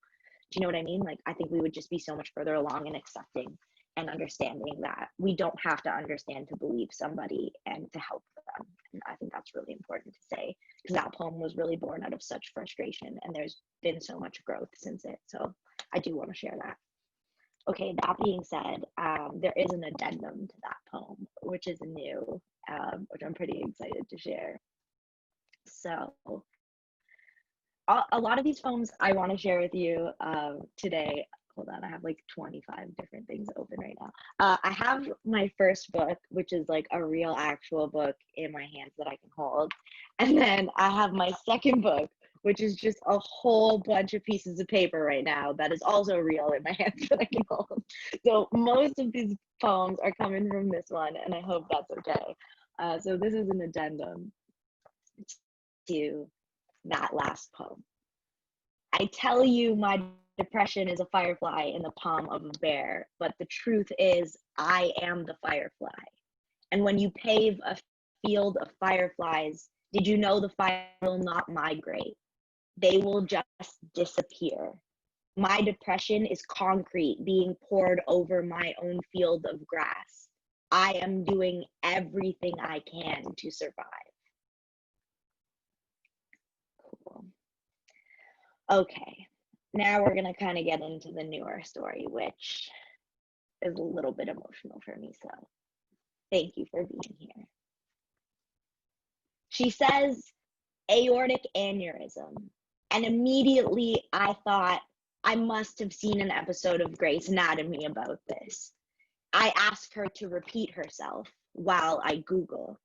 Do you know what I mean? Like, I think we would just be so much further along in accepting and understanding that we don't have to understand to believe somebody and to help them. And I think that's really important to say, because that poem was really born out of such frustration, and there's been so much growth since it. So I do want to share that. Okay, that being said, there is an addendum to that poem, which is new, which I'm pretty excited to share. So a lot of these poems I want to share with you today. Hold on, I have like 25 different things open right now. I have my first book, which is like a real actual book in my hands that I can hold. And then I have my second book, which is just a whole bunch of pieces of paper right now that is also real in my hands that I can hold. So most of these poems are coming from this one, and I hope that's okay. So this is an addendum to that last poem. I tell you my depression is a firefly in the palm of a bear, but the truth is I am the firefly. And when you pave a field of fireflies, did you know the fire will not migrate? They will just disappear. My depression is concrete being poured over my own field of grass. I am doing everything I can to survive. Cool. Okay, now we're gonna kind of get into the newer story, which is a little bit emotional for me, so thank you for being here. She says aortic aneurysm, and immediately I thought I must have seen an episode of Grey's Anatomy about this. I ask her to repeat herself while I Google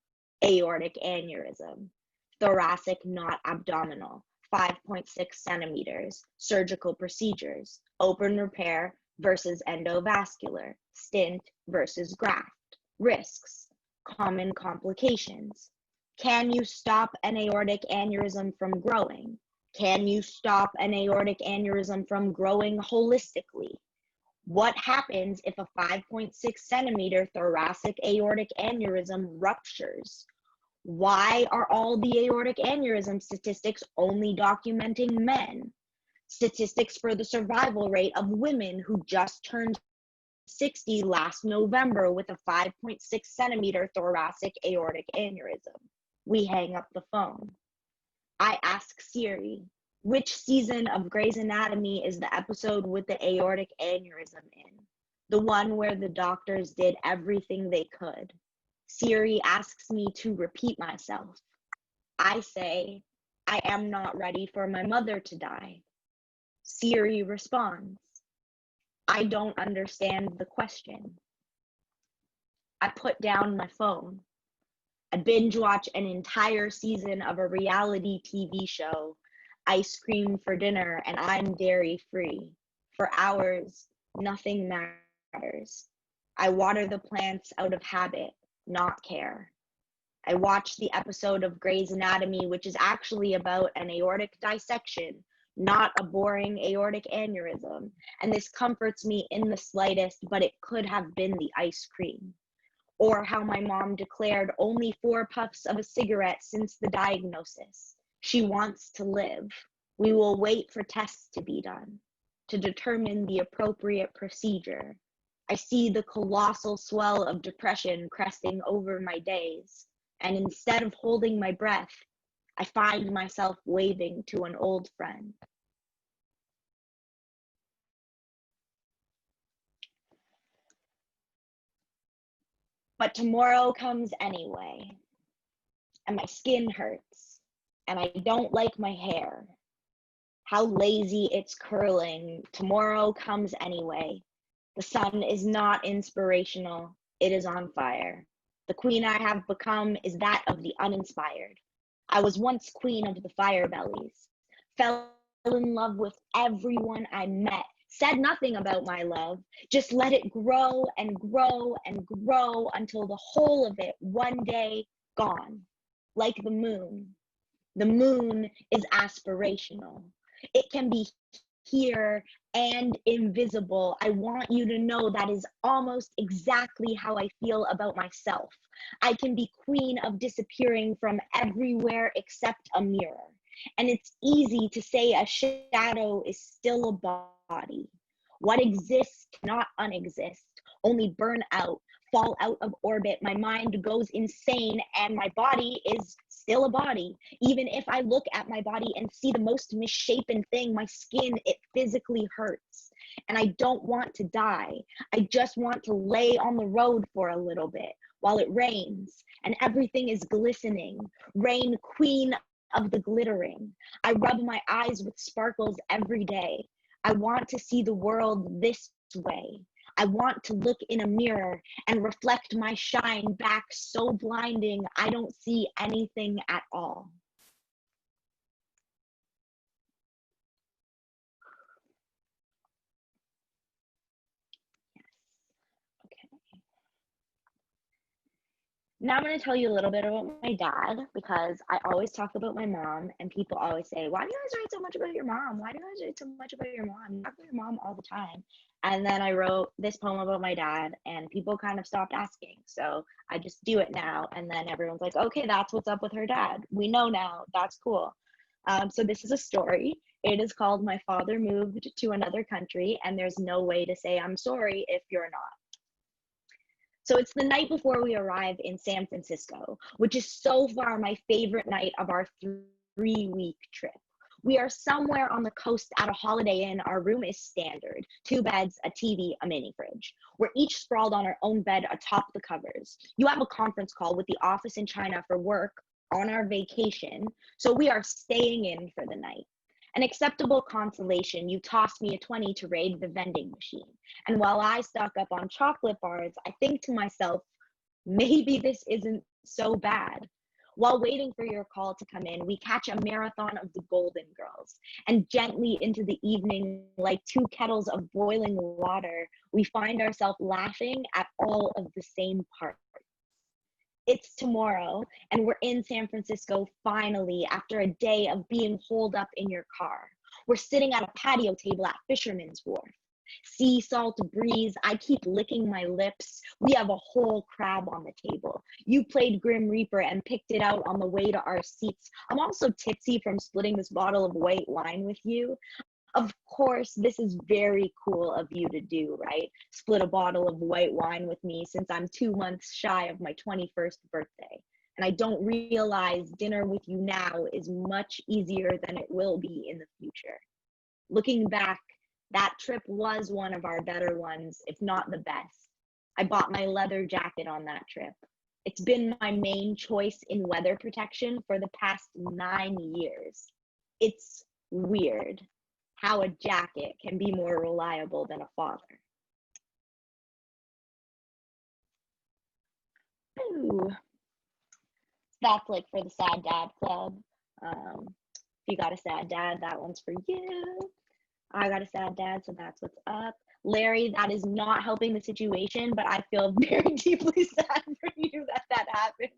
aortic aneurysm, thoracic, not abdominal, 5.6 centimeters, surgical procedures, open repair versus endovascular, stent versus graft, risks, common complications. Can you stop an aortic aneurysm from growing? Can you stop an aortic aneurysm from growing holistically? What happens if a 5.6 centimeter thoracic aortic aneurysm ruptures? Why are all the aortic aneurysm statistics only documenting men? Statistics for the survival rate of women who just turned 60 last November with a 5.6 centimeter thoracic aortic aneurysm. We hang up the phone. I ask Siri, which season of Grey's Anatomy is the episode with the aortic aneurysm in? The one where the doctors did everything they could. Siri asks me to repeat myself. I say, I am not ready for my mother to die. Siri responds, I don't understand the question. I put down my phone. I binge watch an entire season of a reality TV show, Ice Cream for Dinner, and I'm dairy free. For hours, nothing matters. I water the plants out of habit, not care. I watch the episode of Grey's Anatomy, which is actually about an aortic dissection, not a boring aortic aneurysm, and this comforts me in the slightest, but it could have been the ice cream. Or how my mom declared only 4 puffs of a cigarette since the diagnosis. She wants to live. We will wait for tests to be done to determine the appropriate procedure. I see the colossal swell of depression cresting over my days, and instead of holding my breath, I find myself waving to an old friend. But tomorrow comes anyway, and my skin hurts, and I don't like my hair. How lazy it's curling. Tomorrow comes anyway. The sun is not inspirational, it is on fire. The queen I have become is that of the uninspired. I was once queen of the fire bellies, fell in love with everyone I met, said nothing about my love, just let it grow and grow and grow until the whole of it one day gone, like the moon. The moon is aspirational. It can be here and invisible. I want you to know that is almost exactly how I feel about myself. I can be queen of disappearing from everywhere except a mirror. And it's easy to say a shadow is still a body. What exists cannot unexist, only burn out, fall out of orbit. My mind goes insane and my body is still a body. Even if I look at my body and see the most misshapen thing, my skin, it physically hurts. And I don't want to die. I just want to lay on the road for a little bit while it rains and everything is glistening. Rain, queen of the glittering. I rub my eyes with sparkles every day. I want to see the world this way. I want to look in a mirror and reflect my shine back so blinding I don't see anything at all. Yes. Okay. Now I'm going to tell you a little bit about my dad, because I always talk about my mom and people always say, why do you guys write so much about your mom? Why do you guys write so much about your mom? You talk about your mom all the time. And then I wrote this poem about my dad and people kind of stopped asking. So I just do it now. And then everyone's like, okay, that's what's up with her dad. We know now. That's cool. So this is a story. It is called My Father Moved to Another Country, and there's no way to say I'm sorry if you're not. So it's the night before we arrive in San Francisco, which is so far my favorite night of our 3-week trip. We are somewhere on the coast at a Holiday Inn. Our room is standard, 2 beds, a TV, a mini fridge. We're each sprawled on our own bed atop the covers. You have a conference call with the office in China for work on our vacation, so we are staying in for the night. An acceptable consolation, you tossed me a 20 to raid the vending machine. And while I stock up on chocolate bars, I think to myself, maybe this isn't so bad. While waiting for your call to come in, we catch a marathon of the Golden Girls. And gently into the evening, like 2 kettles of boiling water, we find ourselves laughing at all of the same parts. It's tomorrow, and we're in San Francisco finally after a day of being holed up in your car. We're sitting at a patio table at Fisherman's Wharf. Sea salt breeze, I keep licking my lips. We have a whole crab on the table. You played Grim Reaper and picked it out on the way to our seats. I'm also tipsy from splitting this bottle of white wine with you. Of course, this is very cool of you to do, right? Split a bottle of white wine with me since I'm 2 months shy of my 21st birthday. And I don't realize dinner with you now is much easier than it will be in the future. Looking back, that trip was one of our better ones, if not the best. I bought my leather jacket on that trip. It's been my main choice in weather protection for the past 9 years. It's weird how a jacket can be more reliable than a father. Ooh. That's like for the Sad Dad Club. If you got a sad dad, that one's for you. I got a sad dad, so that's what's up. Larry, that is not helping the situation, but I feel very deeply sad for you that happened.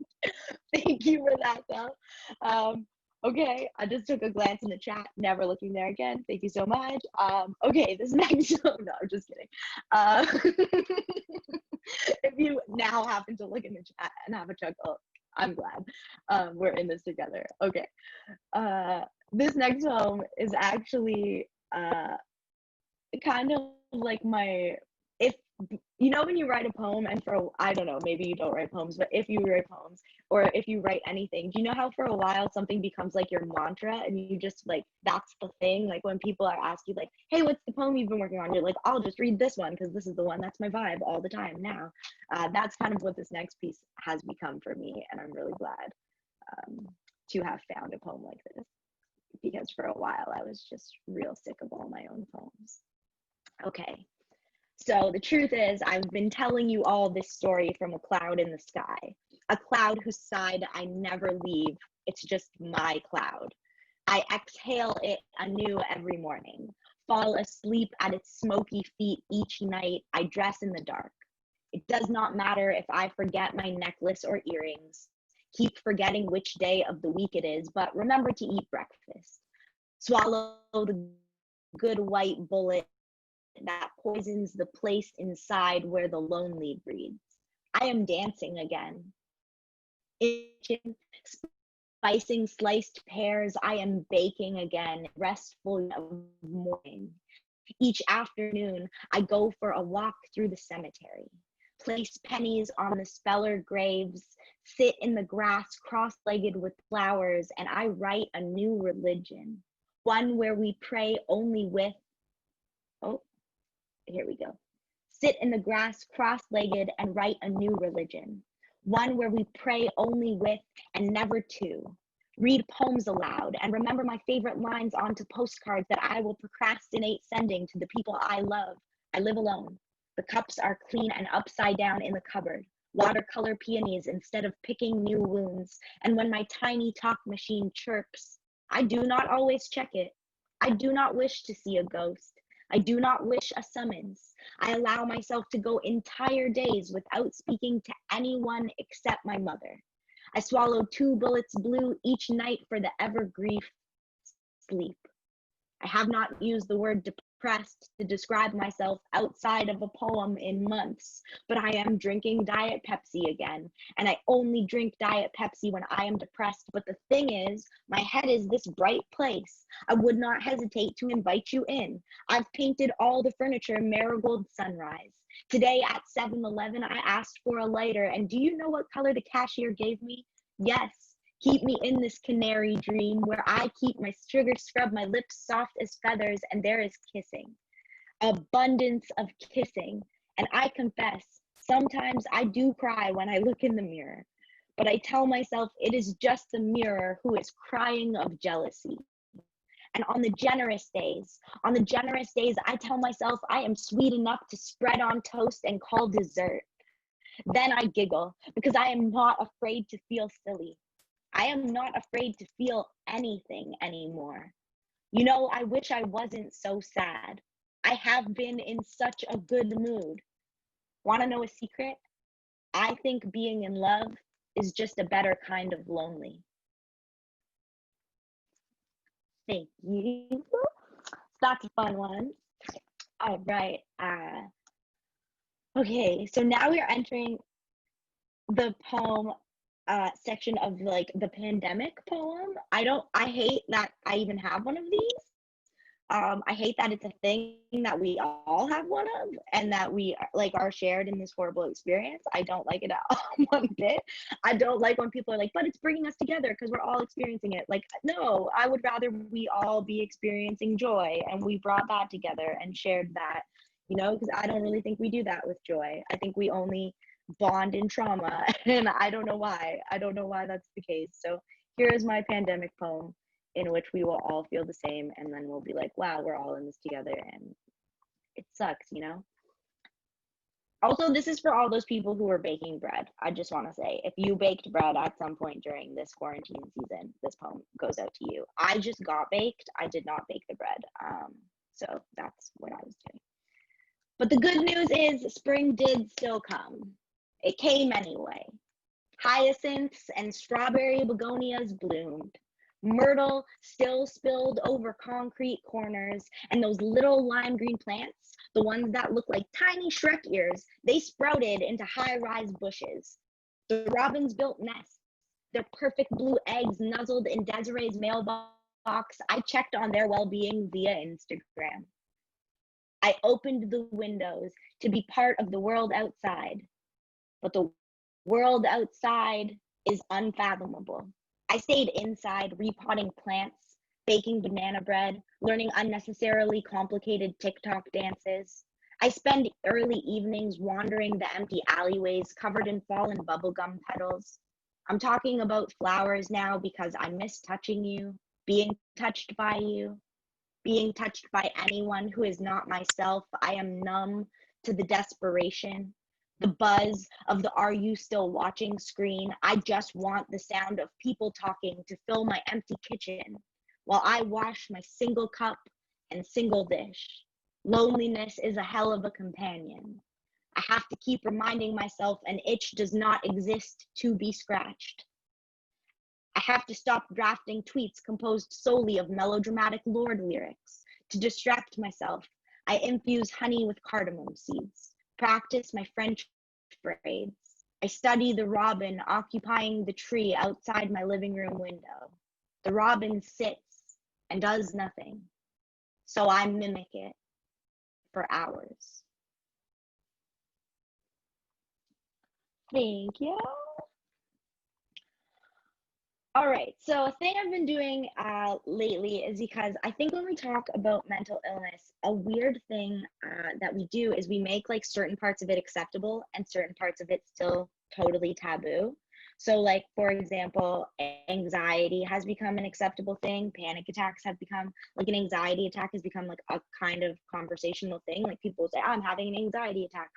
Thank you for that, though. Okay, I just took a glance in the chat, never looking there again. Thank you so much. Okay, this next, no, I'm just kidding. If you now happen to look in the chat and have a chuckle, I'm glad we're in this together. Okay, this next poem is actually kind of like if you know when you write a poem and I don't know, maybe you don't write poems, but if you write poems or if you write anything, do you know how for a while something becomes like your mantra and you just like, that's the thing? Like when people are asking like, hey, what's the poem you've been working on? You're like, I'll just read this one because this is the one that's my vibe all the time now. That's kind of what this next piece has become for me, and I'm really glad to have found a poem like this, because for a while I was just real sick of all my own poems. Okay. So the truth is, I've been telling you all this story from a cloud in the sky, a cloud whose side I never leave. It's just my cloud. I exhale it anew every morning, fall asleep at its smoky feet each night. I dress in the dark. It does not matter if I forget my necklace or earrings, keep forgetting which day of the week it is, but remember to eat breakfast. Swallow the good white bullet that poisons the place inside where the lonely breeds. I am dancing again. Spicing sliced pears, I am baking again, restful of morning. Each afternoon, I go for a walk through the cemetery, place pennies on the speller graves, sit in the grass cross-legged with flowers, and I write a new religion, one where we pray only with, here we go. Sit in the grass cross-legged and write a new religion, one where we pray only with and never to. Read poems aloud and remember my favorite lines onto postcards that I will procrastinate sending to the people I love. I live alone. The cups are clean and upside down in the cupboard. Watercolor peonies instead of picking new wounds. And when my tiny talk machine chirps, I do not always check it. I do not wish to see a ghost. I do not wish a summons. I allow myself to go entire days without speaking to anyone except my mother. I swallow 2 bullets blue each night for the ever grief sleep. I have not used the word depressed to describe myself outside of a poem in months, but I am drinking Diet Pepsi again, and I only drink Diet Pepsi when I am depressed. But the thing is, my head is this bright place. I would not hesitate to invite you in. I've painted all the furniture marigold sunrise. Today at 7-Eleven, I asked for a lighter, and do you know what color the cashier gave me? Yes. Keep me in this canary dream where I keep my sugar scrub, my lips soft as feathers, and there is kissing. Abundance of kissing. And I confess, sometimes I do cry when I look in the mirror, but I tell myself it is just the mirror who is crying of jealousy. And on the generous days, I tell myself I am sweet enough to spread on toast and call dessert. Then I giggle because I am not afraid to feel silly. I am not afraid to feel anything anymore. You know, I wish I wasn't so sad. I have been in such a good mood. Want to know a secret? I think being in love is just a better kind of lonely. Thank you. That's a fun one. All right. Okay, so now we are entering the poem section of like the pandemic poem. I hate that I even have one of these. I hate that it's a thing that we all have one of and that we like are shared in this horrible experience. I don't like it at all one bit. I don't like when people are like, but it's bringing us together because we're all experiencing it. Like, no, I would rather we all be experiencing joy and we brought that together and shared that, you know, because I don't really think we do that with joy. I think we only bond in trauma, and I don't know why. I don't know why that's the case. So here is my pandemic poem in which we will all feel the same, and then we'll be like, wow, we're all in this together, and it sucks, you know? Also, this is for all those people who are baking bread. I just want to say, if you baked bread at some point during this quarantine season, this poem goes out to you. I just got baked. I did not bake the bread. So that's what I was doing. But the good news is spring did still come. It came anyway. Hyacinths and strawberry begonias bloomed. Myrtle still spilled over concrete corners, and those little lime green plants, the ones that look like tiny Shrek ears, they sprouted into high-rise bushes. The robins built nests. Their perfect blue eggs nuzzled in Desiree's mailbox. I checked on their well-being via Instagram. I opened the windows to be part of the world outside, but the world outside is unfathomable. I stayed inside, repotting plants, baking banana bread, learning unnecessarily complicated TikTok dances. I spend early evenings wandering the empty alleyways covered in fallen bubblegum petals. I'm talking about flowers now because I miss touching you, being touched by you, being touched by anyone who is not myself. I am numb to the desperation, the buzz of the "are you still watching" screen. I just want the sound of people talking to fill my empty kitchen while I wash my single cup and single dish. Loneliness is a hell of a companion. I have to keep reminding myself an itch does not exist to be scratched. I have to stop drafting tweets composed solely of melodramatic Lorde lyrics. To distract myself, I infuse honey with cardamom seeds, practice my French braids. I study the robin occupying the tree outside my living room window. The robin sits and does nothing, so I mimic it for hours. Thank you. All right, so a thing I've been doing lately is because I think when we talk about mental illness, a weird thing that we do is we make like certain parts of it acceptable and certain parts of it still totally taboo. So like, for example, anxiety has become an acceptable thing. Panic attacks have become, like an anxiety attack has become like a kind of conversational thing. Like people say, I'm having an anxiety attack.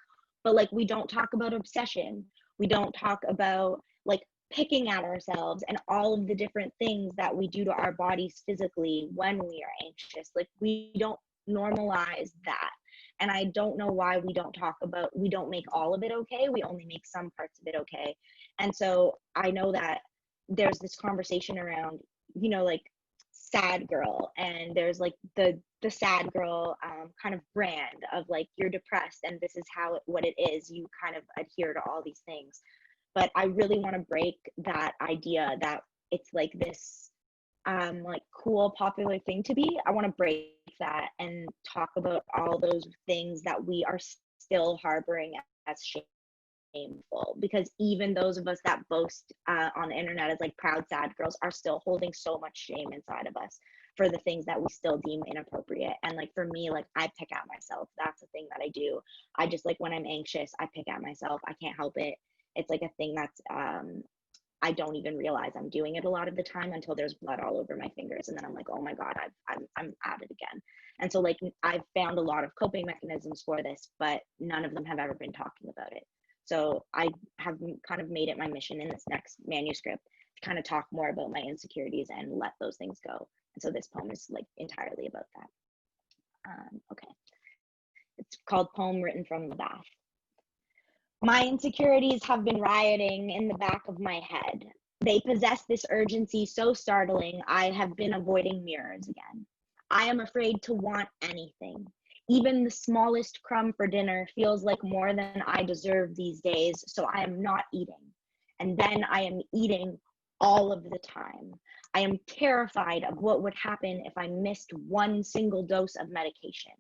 But like, we don't talk about obsession. We don't talk about like picking at ourselves and all of the different things that we do to our bodies physically when we are anxious. Like we don't normalize that. And I don't know why we don't make all of it okay. We only make some parts of it okay. And so I know that there's this conversation around, you know, like sad girl, and there's like the sad girl kind of brand of like, you're depressed and this is what it is. You kind of adhere to all these things. But I really want to break that idea that it's like this like cool, popular thing to be. I want to break that and talk about all those things that we are still harboring as shameful, because even those of us that boast on the internet as like proud sad girls are still holding so much shame inside of us for the things that we still deem inappropriate. And like for me, like I pick at myself. That's the thing that I do. I just, like, when I'm anxious, I pick at myself. I can't help it. It's like a thing that's I don't even realize I'm doing it a lot of the time until there's blood all over my fingers, and then I'm like, oh my god, I'm at it again. And so like I've found a lot of coping mechanisms for this, but none of them have ever been talking about it. So I have kind of made it my mission in this next manuscript to kind of talk more about my insecurities and let those things go. And so this poem is like entirely about that. Okay, it's called Poem Written from the Bath. My insecurities have been rioting in the back of my head. They possess this urgency so startling, I have been avoiding mirrors again. I am afraid to want anything. Even the smallest crumb for dinner feels like more than I deserve these days, so I am not eating. And then I am eating all of the time. I am terrified of what would happen if I missed one single dose of medication.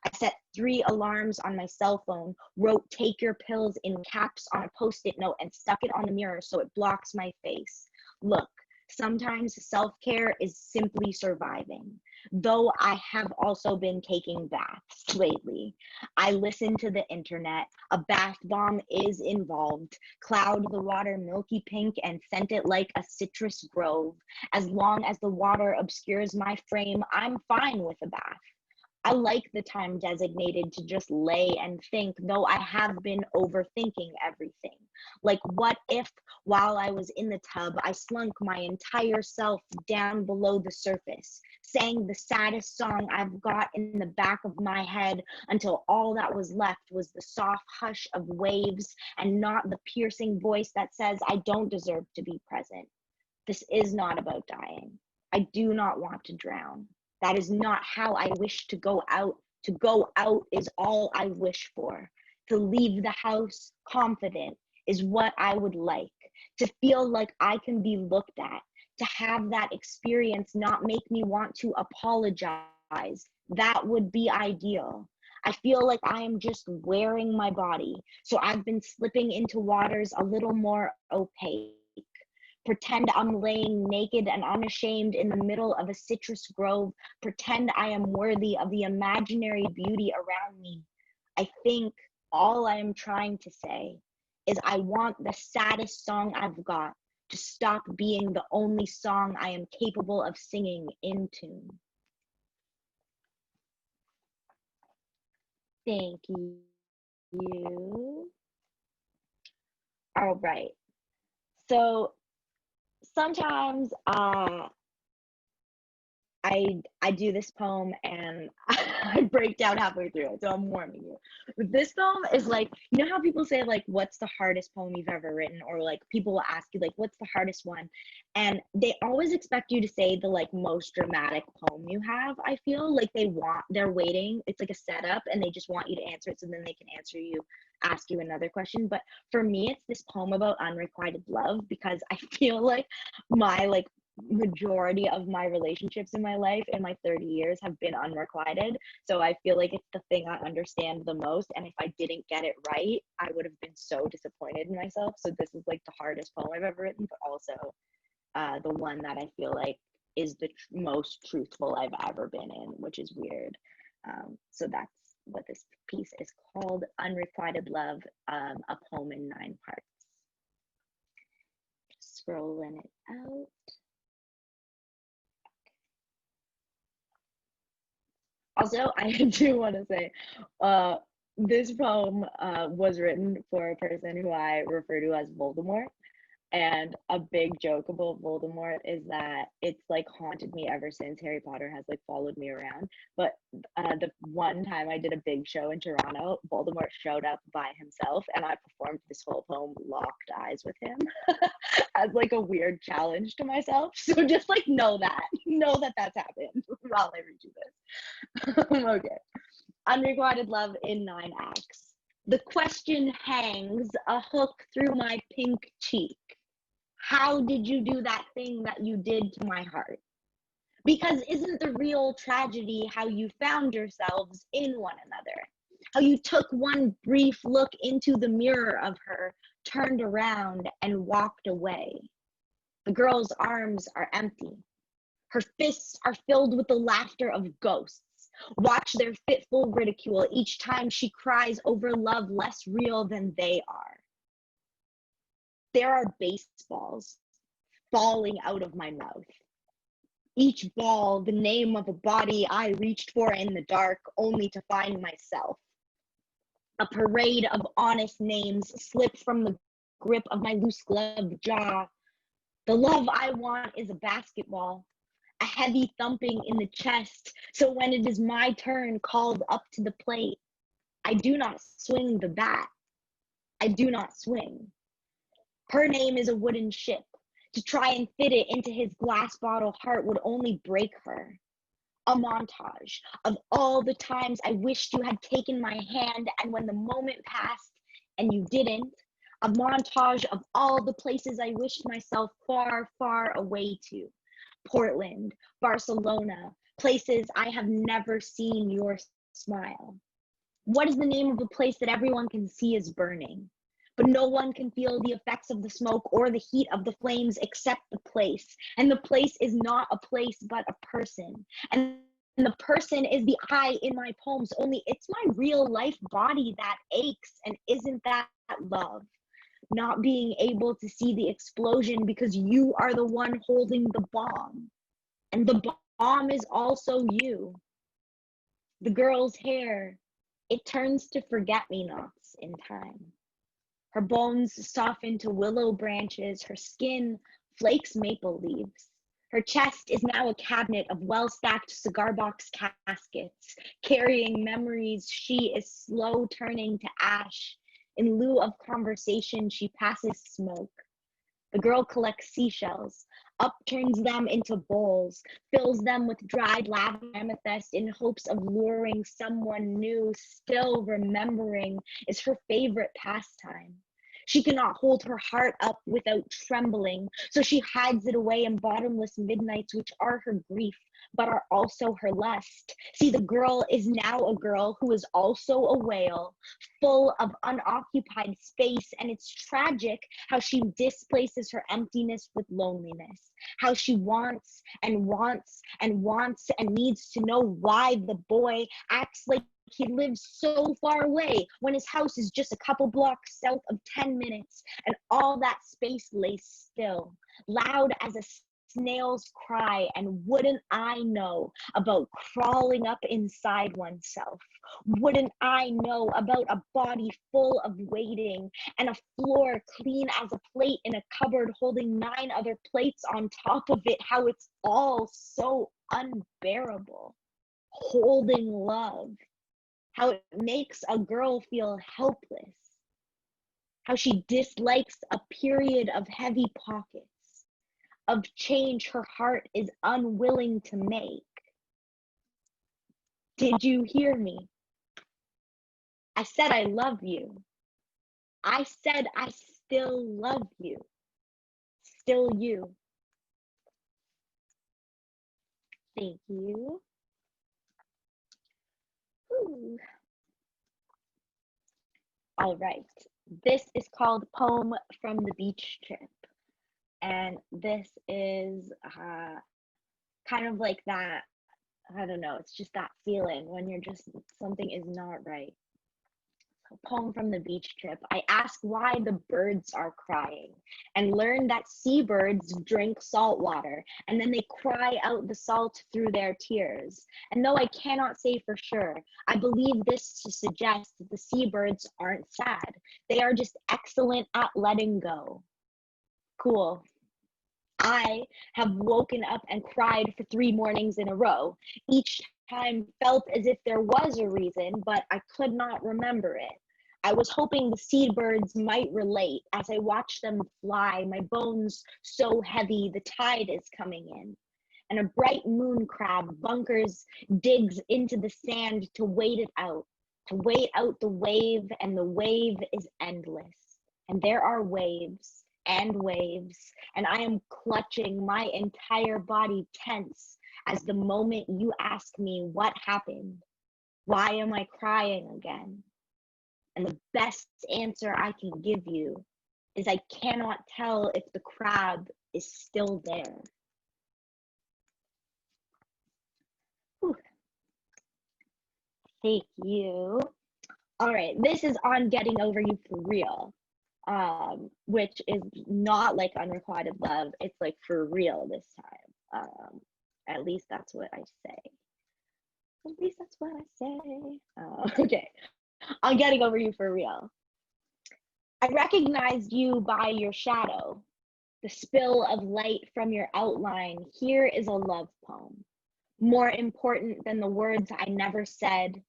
I set 3 alarms on my cell phone, wrote "take your pills" in caps on a Post-it note, and stuck it on the mirror so it blocks my face. Look, sometimes self-care is simply surviving. Though I have also been taking baths lately. I listen to the internet. A bath bomb is involved. Cloud the water milky pink and scent it like a citrus grove. As long as the water obscures my frame, I'm fine with a bath. I like the time designated to just lay and think, though I have been overthinking everything. Like, what if, while I was in the tub, I slunk my entire self down below the surface, sang the saddest song I've got in the back of my head until all that was left was the soft hush of waves and not the piercing voice that says I don't deserve to be present. This is not about dying. I do not want to drown. That is not how I wish to go out. To go out is all I wish for. To leave the house confident is what I would like. To feel like I can be looked at. To have that experience not make me want to apologize. That would be ideal. I feel like I am just wearing my body. So I've been slipping into waters a little more opaque. Pretend I'm laying naked and unashamed in the middle of a citrus grove. Pretend I am worthy of the imaginary beauty around me. I think all I am trying to say is I want the saddest song I've got to stop being the only song I am capable of singing in tune. Thank you. All right. So sometimes I do this poem and I break down halfway through it, so I'm warning you. But this poem is like, you know how people say like, what's the hardest poem you've ever written? Or like people will ask you like, what's the hardest one? And they always expect you to say the like most dramatic poem you have. I feel like they're waiting. It's like a setup and they just want you to answer it so then they can ask you another question. But for me, it's this poem about unrequited love, because I feel like my like majority of my relationships in my life in my 30 years have been unrequited. So I feel like it's the thing I understand the most, and if I didn't get it right, I would have been so disappointed in myself. So this is like the hardest poem I've ever written, but also the one that I feel like is the most truthful I've ever been in, which is weird. So that's what this piece is called, Unrequited Love, a poem in 9 parts. Scrolling it out. Also, I do want to say, this poem was written for a person who I refer to as Voldemort. And a big joke about Voldemort is that it's like haunted me ever since. Harry Potter has like followed me around. But the one time I did a big show in Toronto, Voldemort showed up by himself and I performed this whole poem, Locked Eyes, with him as like a weird challenge to myself. So just like know that that's happened while I read you this. Okay. Unrequited love in 9 acts. The question hangs a hook through my pink cheek. How did you do that thing that you did to my heart? Because isn't the real tragedy how you found yourselves in one another? How you took one brief look into the mirror of her, turned around and walked away. The girl's arms are empty. Her fists are filled with the laughter of ghosts. Watch their fitful ridicule each time she cries over love less real than they are. There are baseballs falling out of my mouth. Each ball, the name of a body I reached for in the dark, only to find myself. A parade of honest names slip from the grip of my loose gloved jaw. The love I want is a basketball, a heavy thumping in the chest, so when it is my turn called up to the plate, I do not swing the bat. I do not swing. Her name is a wooden ship. To try and fit it into his glass bottle heart would only break her. A montage of all the times I wished you had taken my hand, and when the moment passed and you didn't, a montage of all the places I wished myself far, far away to. Portland, Barcelona, places I have never seen your smile. What is the name of a place that everyone can see is burning, but no one can feel the effects of the smoke or the heat of the flames except the place? And the place is not a place, but a person. And the person is the I in my poems, only it's my real life body that aches. And isn't that love? Not being able to see the explosion because you are the one holding the bomb. And the bomb is also you. The girl's hair, it turns to forget-me-nots in time. Her bones soften to willow branches, her skin flakes maple leaves. Her chest is now a cabinet of well-stacked cigar box caskets, carrying memories she is slow turning to ash. In lieu of conversation, she passes smoke. The girl collects seashells, upturns them into bowls, fills them with dried lavender amethyst in hopes of luring someone new. Still remembering is her favorite pastime. She cannot hold her heart up without trembling, so she hides it away in bottomless midnights, which are her grief, but are also her lust. See, the girl is now a girl who is also a whale, full of unoccupied space, and it's tragic how she displaces her emptiness with loneliness, how she wants and wants and wants and needs to know why the boy acts like he lives so far away when his house is just a couple blocks south of 10 minutes, and all that space lays still, loud as a snail's cry. And wouldn't I know about crawling up inside oneself? Wouldn't I know about a body full of waiting and a floor clean as a plate in a cupboard holding 9 other plates on top of it? How it's all so unbearable. Holding love. How it makes a girl feel helpless. How she dislikes a period of heavy pockets, of change her heart is unwilling to make. Did you hear me? I said I love you. I said I still love you. Still you. Thank you. Ooh. All right. This is called Poem from the Beach Trip. And this is kind of like that, I don't know, it's just that feeling when you're just, something is not right. So, poem from the beach trip. I ask why the birds are crying and learn that seabirds drink salt water and then they cry out the salt through their tears. And though I cannot say for sure, I believe this to suggest that the seabirds aren't sad. They are just excellent at letting go. Cool. I have woken up and cried for 3 mornings in a row. Each time felt as if there was a reason, but I could not remember it. I was hoping the seabirds might relate as I watched them fly, my bones so heavy, the tide is coming in. And a bright moon crab digs into the sand to wait it out, to wait out the wave, and the wave is endless. And there are waves, and I am clutching my entire body tense as the moment you ask me what happened. Why am I crying again? And the best answer I can give you is I cannot tell if the crab is still there. Whew. Thank you. All right, this is on getting over you for real. Which is not like unrequited love. It's like for real this time. At least that's what I say. At least that's what I say. Okay, I'm getting over you for real. I recognized you by your shadow, the spill of light from your outline. Here is a love poem, more important than the words I never said.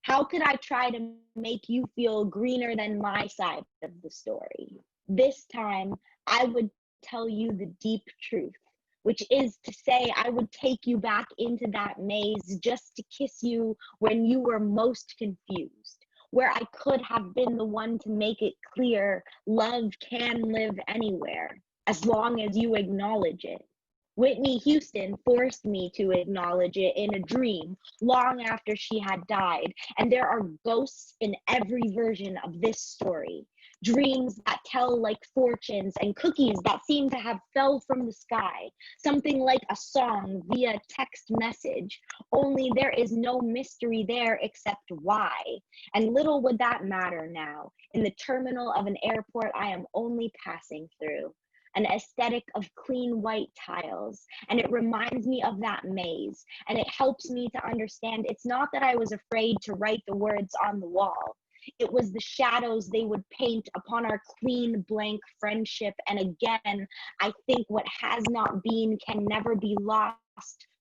How could I try to make you feel greener than my side of the story? This time, I would tell you the deep truth, which is to say I would take you back into that maze just to kiss you when you were most confused, where I could have been the one to make it clear love can live anywhere, as long as you acknowledge it. Whitney Houston forced me to acknowledge it in a dream long after she had died, and there are ghosts in every version of this story. Dreams that tell like fortunes and cookies that seem to have fell from the sky, something like a song via text message, only there is no mystery there except why. And little would that matter now. In the terminal of an airport I am only passing through. An aesthetic of clean white tiles, and it reminds me of that maze, and it helps me to understand it's not that I was afraid to write the words on the wall. It was the shadows they would paint upon our clean blank friendship, and again, I think what has not been can never be lost,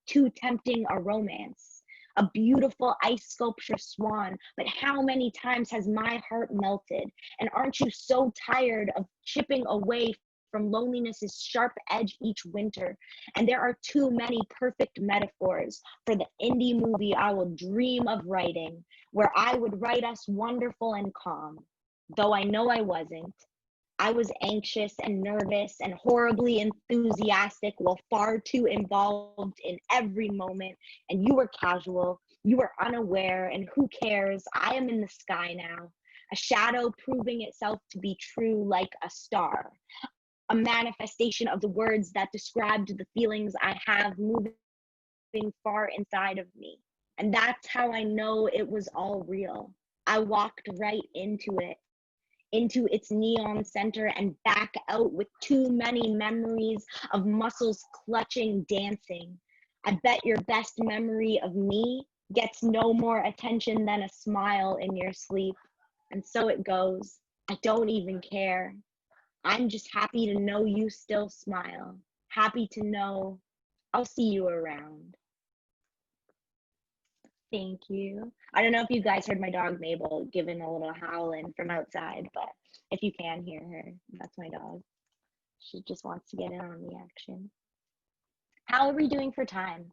too tempting a romance. A beautiful ice sculpture swan, but how many times has my heart melted? And aren't you so tired of chipping away from loneliness's sharp edge each winter? And there are too many perfect metaphors for the indie movie I will dream of writing, where I would write us wonderful and calm, though I know I wasn't. I was anxious and nervous and horribly enthusiastic while far too involved in every moment, and you were casual, you were unaware, and who cares? I am in the sky now, a shadow proving itself to be true like a star. A manifestation of the words that described the feelings I have moving far inside of me. And that's how I know it was all real. I walked right into it, into its neon center and back out with too many memories of muscles clutching, dancing. I bet your best memory of me gets no more attention than a smile in your sleep. And so it goes. I don't even care. I'm just happy to know you still smile. Happy to know I'll see you around. Thank you. I don't know if you guys heard my dog Mabel giving a little howling from outside, but if you can hear her, that's my dog. She just wants to get in on the action. How are we doing for time?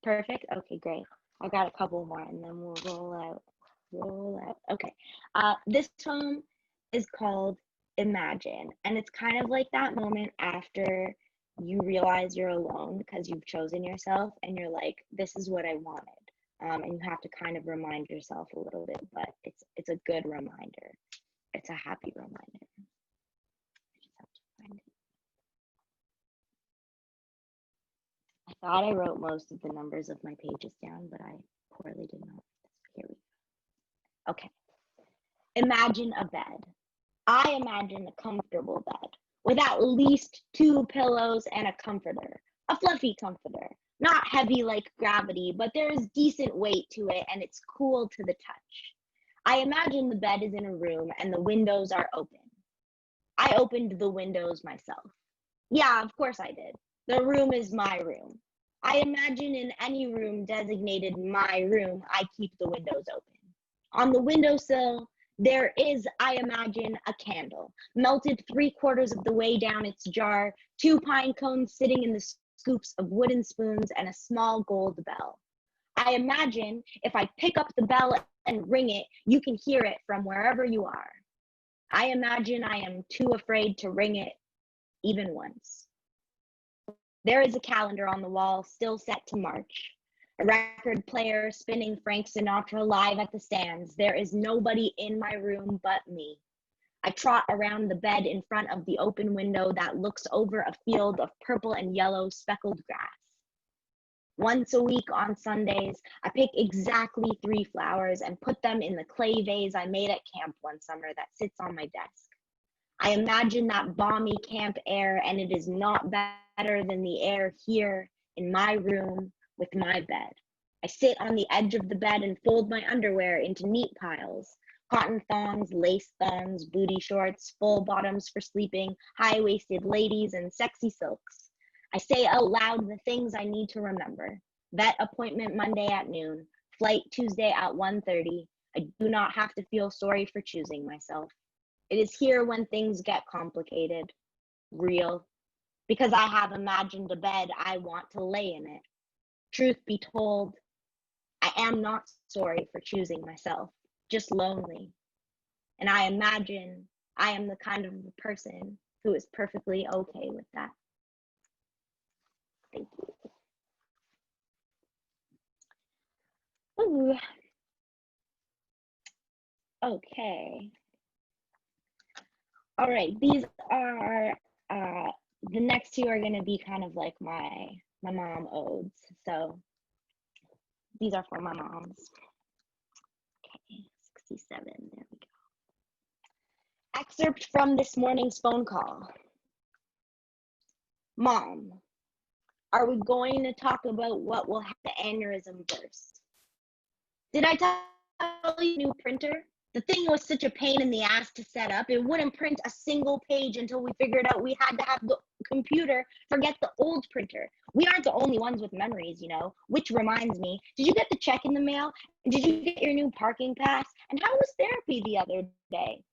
Perfect? Okay, great. I got a couple more and then we'll roll out. Okay. This one is called Imagine, and it's kind of like that moment after you realize you're alone because you've chosen yourself and you're like, this is what I wanted, and you have to kind of remind yourself a little bit, but it's a good reminder. It's a happy reminder. I just have to find it. I thought I wrote most of the numbers of my pages down, but I poorly did not. Here we go. Okay. Imagine a bed. I imagine a comfortable bed with at least 2 pillows and a comforter, a fluffy comforter, not heavy like gravity, but there is decent weight to it and it's cool to the touch. I imagine the bed is in a room and the windows are open. I opened the windows myself. Yeah, of course I did. The room is my room. I imagine in any room designated my room, I keep the windows open. On the windowsill, there is, I imagine, a candle, melted 3/4 of the way down its jar, 2 pine cones sitting in the scoops of wooden spoons, and a small gold bell. I imagine if I pick up the bell and ring it, you can hear it from wherever you are. I imagine I am too afraid to ring it even once. There is a calendar on the wall, still set to March. A record player spinning Frank Sinatra live at the stands. There is nobody in my room but me. I trot around the bed in front of the open window that looks over a field of purple and yellow speckled grass. Once a week on Sundays, I pick exactly 3 flowers and put them in the clay vase I made at camp one summer that sits on my desk. I imagine that balmy camp air, and it is not better than the air here in my room with my bed. I sit on the edge of the bed and fold my underwear into neat piles. Cotton thongs, lace thongs, booty shorts, full bottoms for sleeping, high-waisted ladies, and sexy silks. I say out loud the things I need to remember. Vet appointment Monday at noon, flight Tuesday at 1:30. I do not have to feel sorry for choosing myself. It is here when things get complicated, real, because I have imagined a bed I want to lay in it. Truth be told, I am not sorry for choosing myself, just lonely. And I imagine I am the kind of person who is perfectly okay with that. Thank you. Ooh. Okay. All right, these are, the next 2 are gonna be kind of like my mom odes. So these are for my moms. Okay, 67, there we go. Excerpt from this morning's phone call. Mom, are we going to talk about what will have the aneurysm burst? Did I tell you new printer? The thing was such a pain in the ass to set up. It wouldn't print a single page until we figured out we had to have the computer forget the old printer. We aren't the only ones with memories, you know. Which reminds me, did you get the check in the mail? And did you get your new parking pass? And how was therapy the other day?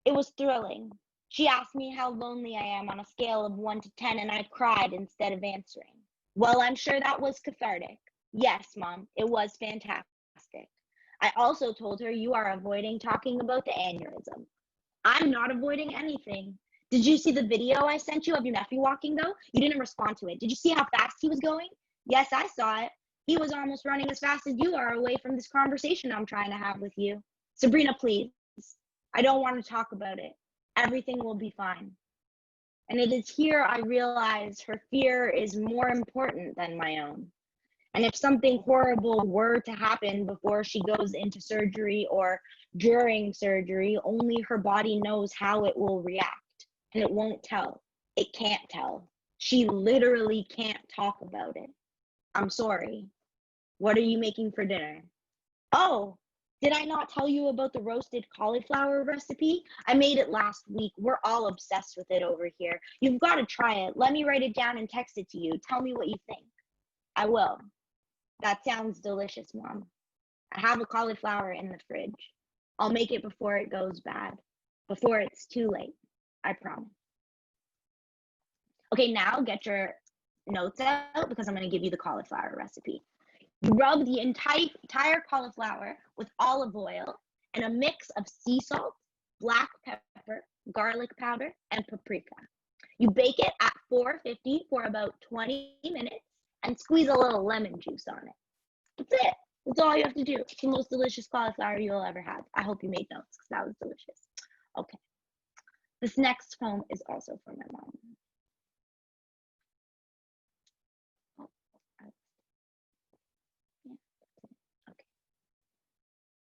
It was thrilling. She asked me how lonely I am on a scale of 1 to 10, and I cried instead of answering. Well, I'm sure that was cathartic. Yes, Mom, it was fantastic. I also told her you are avoiding talking about the aneurysm. I'm not avoiding anything. Did you see the video I sent you of your nephew walking, though? You didn't respond to it. Did you see how fast he was going? Yes, I saw it. He was almost running as fast as you are away from this conversation I'm trying to have with you. Sabrina, please. I don't want to talk about it. Everything will be fine. And it is here I realize her fear is more important than my own. And if something horrible were to happen before she goes into surgery or during surgery, only her body knows how it will react. And it won't tell. It can't tell. She literally can't talk about it. I'm sorry. What are you making for dinner? Oh, did I not tell you about the roasted cauliflower recipe? I made it last week. We're all obsessed with it over here. You've got to try it. Let me write it down and text it to you. Tell me what you think. I will. That sounds delicious, Mom. I have a cauliflower in the fridge. I'll make it before it goes bad, before it's too late. I promise. Okay, now get your notes out because I'm going to give you the cauliflower recipe. You rub the entire cauliflower with olive oil and a mix of sea salt, black pepper, garlic powder, and paprika. You bake it at 450 for about 20 minutes and squeeze a little lemon juice on it. That's it. That's all you have to do. It's the most delicious cauliflower you'll ever have. I hope you made notes because that was delicious. Okay. This next poem is also for my mom. Okay.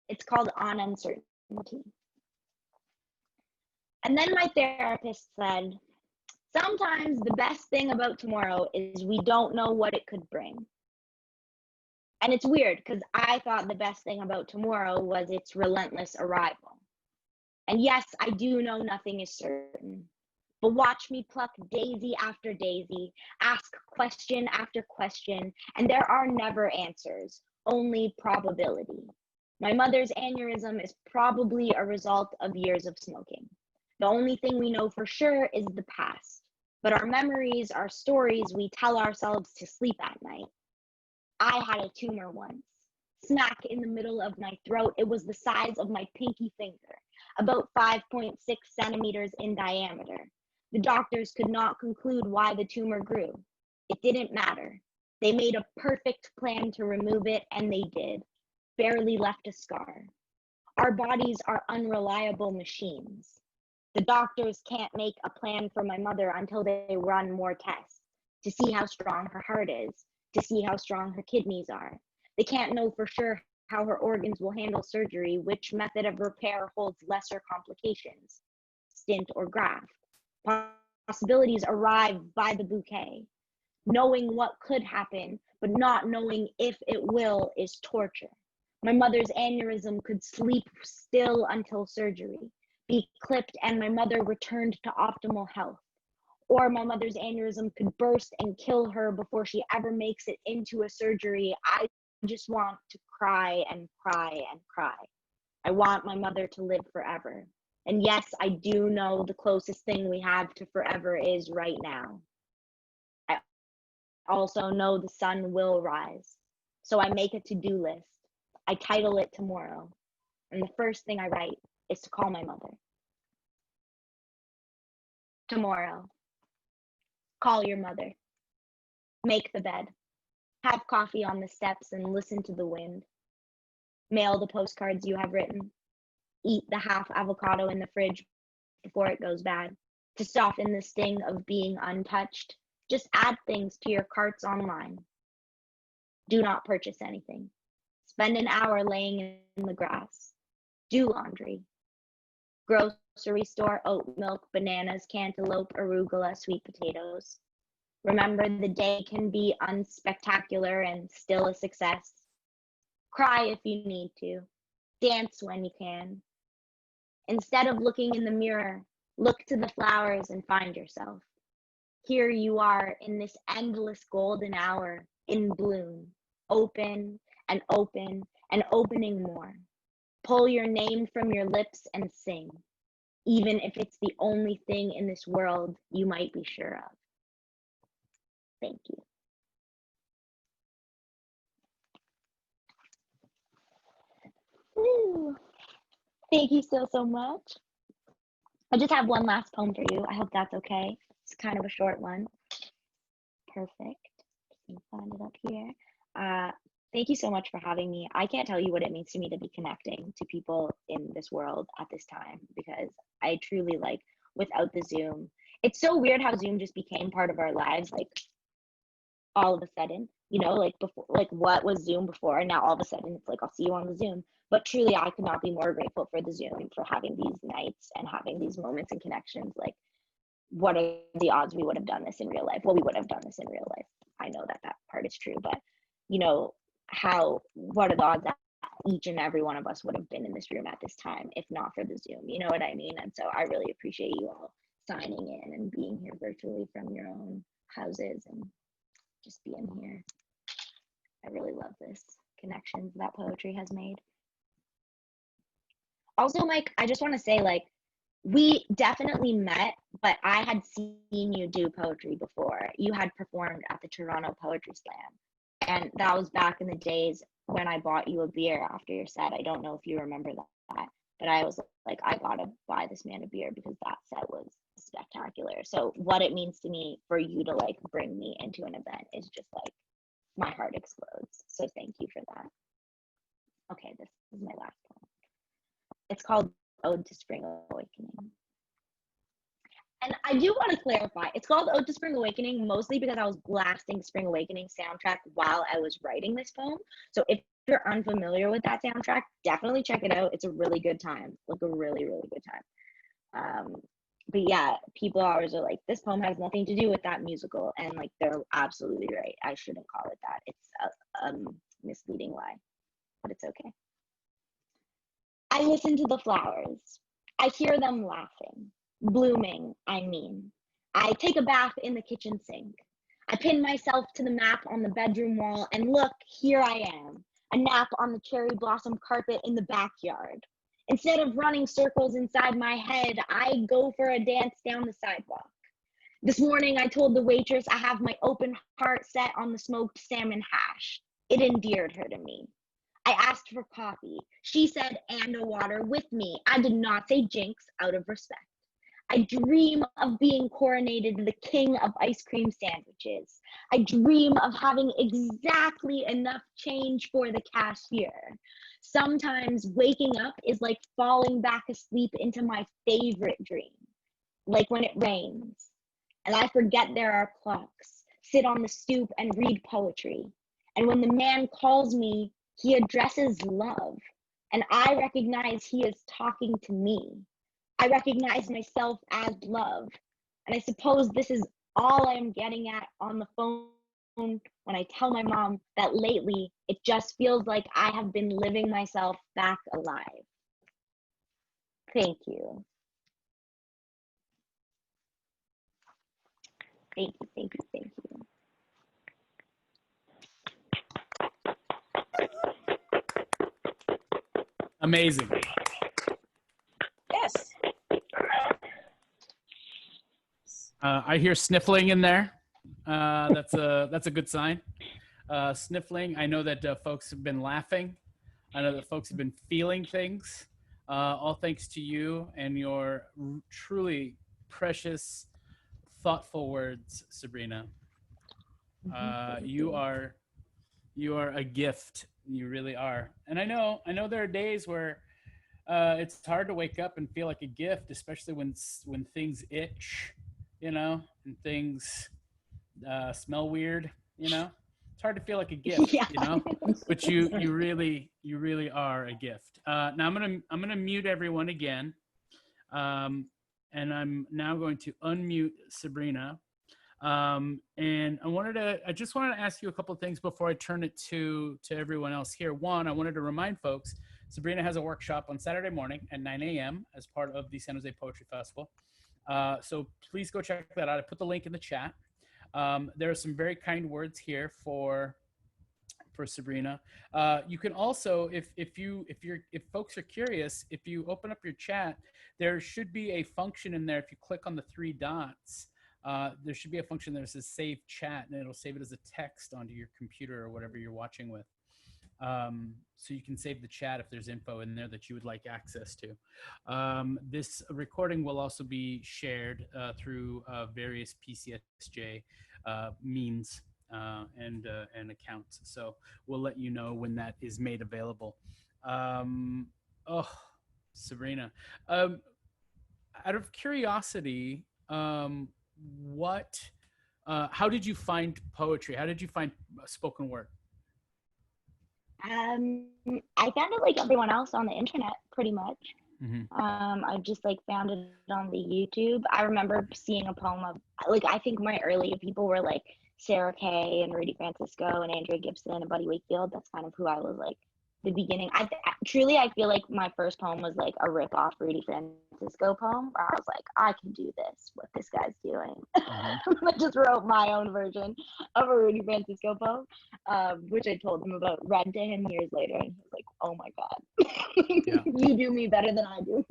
It's called On Uncertainty. And then my therapist said, sometimes the best thing about tomorrow is we don't know what it could bring. And it's weird because I thought the best thing about tomorrow was its relentless arrival. And yes, I do know nothing is certain. But watch me pluck daisy after daisy, ask question after question, and there are never answers, only probability. My mother's aneurysm is probably a result of years of smoking. The only thing we know for sure is the past, but our memories are stories we tell ourselves to sleep at night. I had a tumor once, smack in the middle of my throat. It was the size of my pinky finger, about 5.6 centimeters in diameter. The doctors could not conclude why the tumor grew. It didn't matter. They made a perfect plan to remove it, and they did. Barely left a scar. Our bodies are unreliable machines. The doctors can't make a plan for my mother until they run more tests to see how strong her heart is, to see how strong her kidneys are. They can't know for sure how her organs will handle surgery, which method of repair holds lesser complications, stint or graft. Possibilities arrive by the bouquet. Knowing what could happen, but not knowing if it will, is torture. My mother's aneurysm could sleep still until surgery, be clipped, and my mother returned to optimal health. Or my mother's aneurysm could burst and kill her before she ever makes it into a surgery. I just want to cry and cry and cry. I want my mother to live forever. And yes, I do know the closest thing we have to forever is right now. I also know the sun will rise. So I make a to-do list. I title it tomorrow. And the first thing I write is to call my mother. Tomorrow. Call your mother. Make the bed. Have coffee on the steps and listen to the wind. Mail the postcards you have written. Eat the half avocado in the fridge before it goes bad. To soften the sting of being untouched, just add things to your carts online. Do not purchase anything. Spend an hour laying in the grass. Do laundry. Grocery store, oat milk, bananas, cantaloupe, arugula, sweet potatoes. Remember, the day can be unspectacular and still a success. Cry if you need to. Dance when you can. Instead of looking in the mirror, look to the flowers and find yourself. Here you are in this endless golden hour in bloom, open and open and opening more. Pull your name from your lips and sing, even if it's the only thing in this world you might be sure of. Thank you. Woo. Thank you so much. I just have one last poem for you. I hope that's okay. It's kind of a short one. Perfect. Let me find it up here. Thank you so much for having me. I can't tell you what it means to me to be connecting to people in this world at this time, because I truly, like, without the Zoom, it's so weird how Zoom just became part of our lives, like, all of a sudden, you know, like before, like what was Zoom before, and now all of a sudden it's like, I'll see you on the Zoom. But truly, I could not be more grateful for the Zoom, for having these nights and having these moments and connections. Like, what are the odds we would have done this in real life? Well, we would have done this in real life. I know that that part is true, but you know, what are the odds that each and every one of us would have been in this room at this time if not for the Zoom? You know what I mean? And so I really appreciate you all signing in and being here virtually from your own houses and just being here. I really love this connections that poetry has made. Also, Mike, I just want to say, like, we definitely met, but I had seen you do poetry before. You had performed at the Toronto Poetry Slam, and that was back in the days when I bought you a beer after your set. I don't know if you remember that, but I was like, I gotta buy this man a beer because that set was spectacular. So what it means to me for you to like bring me into an event is just like, my heart explodes. So thank you for that. Okay, this is my last poem. It's called Ode to Spring Awakening. And I do want to clarify, it's called Ode to Spring Awakening mostly because I was blasting Spring Awakening soundtrack while I was writing this poem. So if you're unfamiliar with that soundtrack, definitely check it out. It's a really good time, like a really, really good time. But yeah, people always are like, this poem has nothing to do with that musical. And like, they're absolutely right. I shouldn't call it that. It's a misleading lie, but it's okay. I listen to the flowers. I hear them laughing, blooming, I mean. I take a bath in the kitchen sink. I pin myself to the map on the bedroom wall, and look, here I am, a nap on the cherry blossom carpet in the backyard. Instead of running circles inside my head, I go for a dance down the sidewalk. This morning, I told the waitress I have my open heart set on the smoked salmon hash. It endeared her to me. I asked for coffee. She said, and a water with me. I did not say jinx out of respect. I dream of being coronated the king of ice cream sandwiches. I dream of having exactly enough change for the cashier. Sometimes waking up is like falling back asleep into my favorite dream, like when it rains, and I forget there are clocks, sit on the stoop and read poetry. And when the man calls me, he addresses love, and I recognize he is talking to me. I recognize myself as love, and I suppose this is all I'm getting at on the phone when I tell my mom that lately it just feels like I have been living myself back alive. Thank you. Thank you, thank you, thank you. Amazing. Yes. I hear sniffling in there. That's a good sign. Sniffling. I know that folks have been laughing. I know that folks have been feeling things. All thanks to you and your truly precious, thoughtful words, Sabrina. You are a gift. You really are. And I know there are days where it's hard to wake up and feel like a gift, especially when things itch, and things smell weird, It's hard to feel like a gift, Yeah. But you really are a gift. Now I'm gonna mute everyone again, and I'm now going to unmute Sabrina. And I just wanted to ask you a couple of things before I turn it to everyone else here. One, I wanted to remind folks, Sabrina has a workshop on Saturday morning at 9 a.m. as part of the San Jose Poetry Festival. So please go check that out. I put the link in the chat. There are some very kind words here for Sabrina. You can also, if folks are curious, if you open up your chat, there should be a function in there. If you click on the three dots, there should be a function there that says save chat, and it'll save it as a text onto your computer or whatever you're watching with. So you can save the chat if there's info in there that you would like access to. This recording will also be shared through various PCSJ means and accounts. So we'll let you know when that is made available. Sabrina, out of curiosity, how did you find poetry? How did you find spoken word? I found it like everyone else on the internet, pretty much. Mm-hmm. I just like found it on the YouTube. I remember seeing a poem of, like, I think my early people were like Sarah Kay and Rudy Francisco and Andrea Gibson and Buddy Wakefield. That's kind of who I was like the beginning. I feel like my first poem was like a rip off Rudy Francisco poem where I was like, I can do this, what this guy's doing. Mm-hmm. I just wrote my own version of a Rudy Francisco poem, which I told him about, read to him years later, and he was like, oh my God, Yeah. You do me better than I do.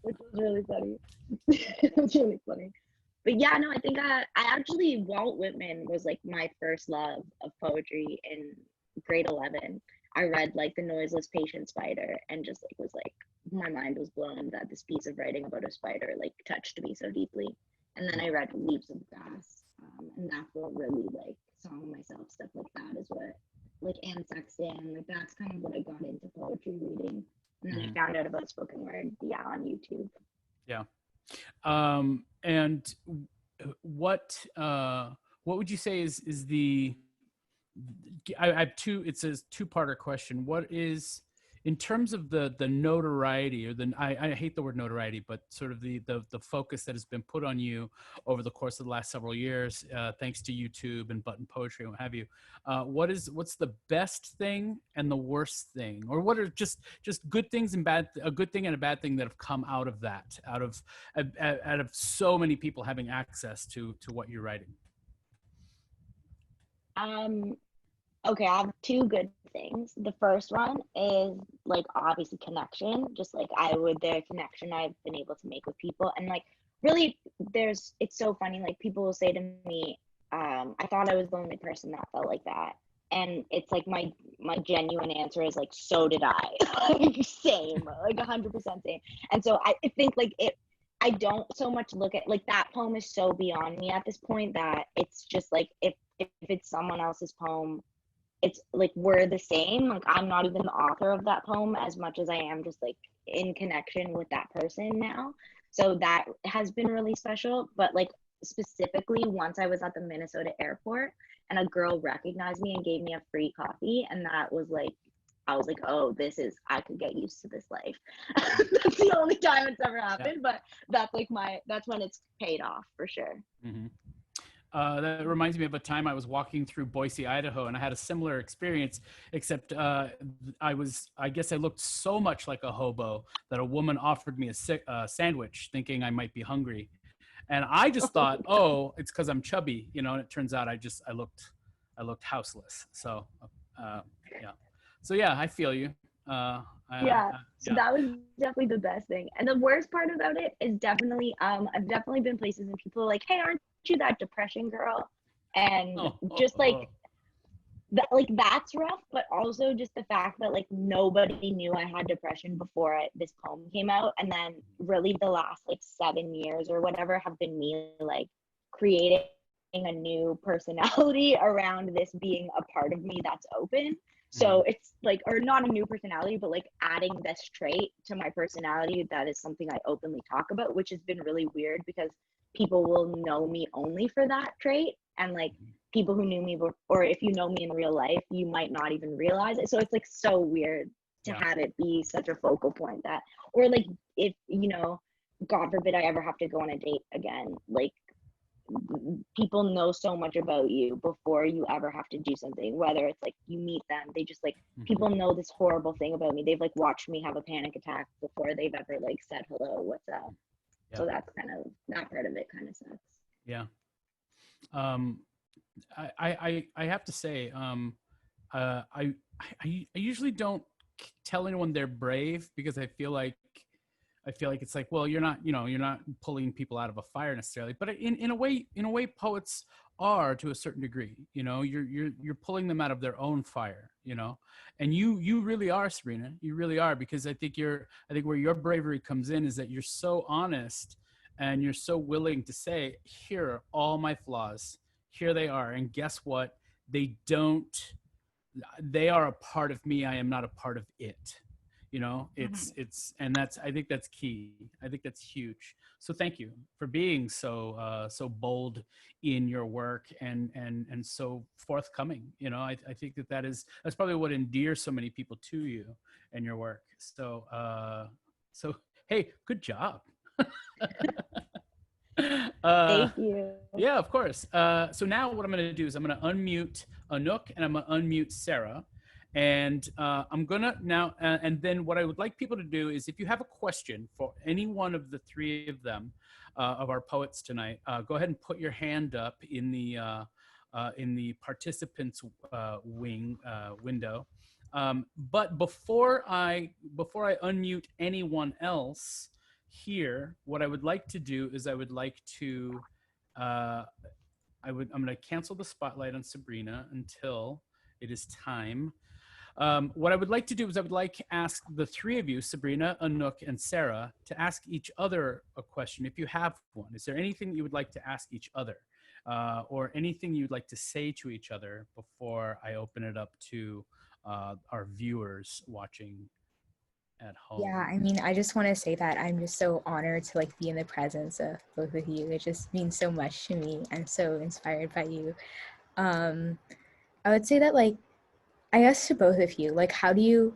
Which was really funny. It was really funny. But yeah, no, I think I actually, Walt Whitman was like my first love of poetry in grade 11. I read like The Noiseless Patient Spider and just like was like, my mind was blown that this piece of writing about a spider like touched me so deeply. And then I read Leaves of Grass, and that's what really like Song Myself, stuff like that is what, like Anne Sexton, like that's kind of what I got into poetry reading. And then I found out about spoken word, on YouTube. Yeah. And what would you say is the, I have two, it's a two-parter question. What is in terms of the notoriety, or I hate the word notoriety, but sort of the focus that has been put on you over the course of the last several years, thanks to YouTube and Button Poetry and what have you, what's the best thing and the worst thing, or what are just good things and a good thing and a bad thing that have come out of that, out of so many people having access to what you're writing? Okay, I have two good things. The first one is like obviously connection, just like the connection I've been able to make with people. And like really it's so funny, like people will say to me, I thought I was the only person that felt like that. And it's like my genuine answer is like, so did I. Like same, like 100% same. And so I think like I don't so much look at like that poem is so beyond me at this point that it's just like if it's someone else's poem, it's like we're the same. Like I'm not even the author of that poem as much as I am just like in connection with that person now. So that has been really special. But like specifically once I was at the Minnesota airport and a girl recognized me and gave me a free coffee, and that was like, I was like, oh, I could get used to this life. That's the only time it's ever happened, but that's like that's when it's paid off for sure. Mm-hmm. That reminds me of a time I was walking through Boise, Idaho, and I had a similar experience, except I guess I looked so much like a hobo that a woman offered me a sandwich thinking I might be hungry. And I just thought, oh, it's because I'm chubby, and it turns out I looked houseless. So, yeah. So yeah, I feel you. So that was definitely the best thing. And the worst part about it is definitely, I've definitely been places and people are like, hey, aren't you that depression girl? And that, like that's rough, but also just the fact that like nobody knew I had depression before this poem came out. And then really the last like 7 years or whatever have been me like creating a new personality around this being a part of me that's open. So it's like, or not a new personality, but like adding this trait to my personality that is something I openly talk about, which has been really weird because people will know me only for that trait. And like people who knew me, or if you know me in real life, you might not even realize it. So it's like so weird to have it be such a focal point that, or like if, God forbid I ever have to go on a date again, like people know so much about you before you ever have to do something, whether it's like you meet them, they just like people know this horrible thing about me, they've like watched me have a panic attack before they've ever like said hello, what's up. So that's kind of, that part of it kind of sucks. I have to say, I usually don't tell anyone they're brave because I feel like it's like, well, you're not pulling people out of a fire necessarily, but in a way, poets are to a certain degree. You're pulling them out of their own fire. And you really are, Sabrina. You really are, because I think where your bravery comes in is that you're so honest and you're so willing to say, here are all my flaws. Here they are, and guess what? They are a part of me. I am not a part of it. And I think that's key. I think that's huge. So thank you for being so bold in your work and so forthcoming. I think that's probably what endears so many people to you and your work. So hey, good job. Thank you. Yeah, of course. So now what I'm going to do is I'm going to unmute Anouk and I'm going to unmute Sarah. And I'm going to now, and then what I would like people to do is if you have a question for any one of the three of them, of our poets tonight, go ahead and put your hand up in the participants window. But before I unmute anyone else here, what I would like to do is I'm going to cancel the spotlight on Sabrina until it is time. What I would like to do is I would like to ask the three of you, Sabrina, Anouk, and Sarah, to ask each other a question if you have one. Is there anything that you would like to ask each other, or anything you'd like to say to each other before I open it up to our viewers watching at home? Yeah, I mean, I just want to say that I'm just so honored to like be in the presence of both of you. It just means so much to me. I'm so inspired by you. I would say that, like, I guess to both of you, like, how do you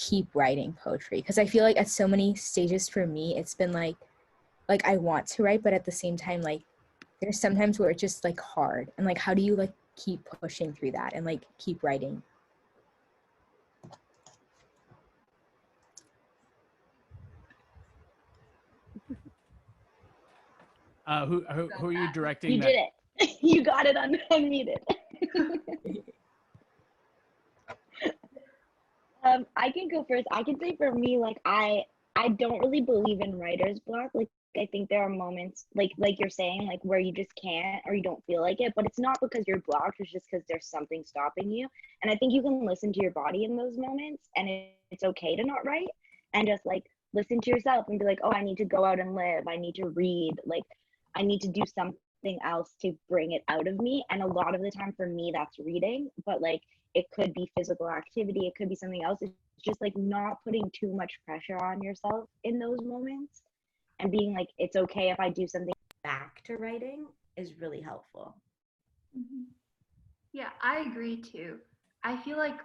keep writing poetry? Because I feel like at so many stages for me, it's been like I want to write, but at the same time, like there's sometimes where it's just like hard, and like how do you like keep pushing through that and like keep writing? Who are you directing? You did it. You got it unmuted. I can go first. I can say for me, like I don't really believe in writer's block. Like I think there are moments like you're saying, like where you just can't or you don't feel like it, but it's not because you're blocked, it's just because there's something stopping you. And I think you can listen to your body in those moments, and it's okay to not write, and just like listen to yourself and be like, oh, I need to go out and live. I need to read. Like I need to do something else to bring it out of me. And a lot of the time for me, that's reading, but like it could be physical activity, it could be something else. It's just like not putting too much pressure on yourself in those moments, and being like, it's okay if I do something. Back to writing is really helpful. Mm-hmm. Yeah, I agree too. I feel like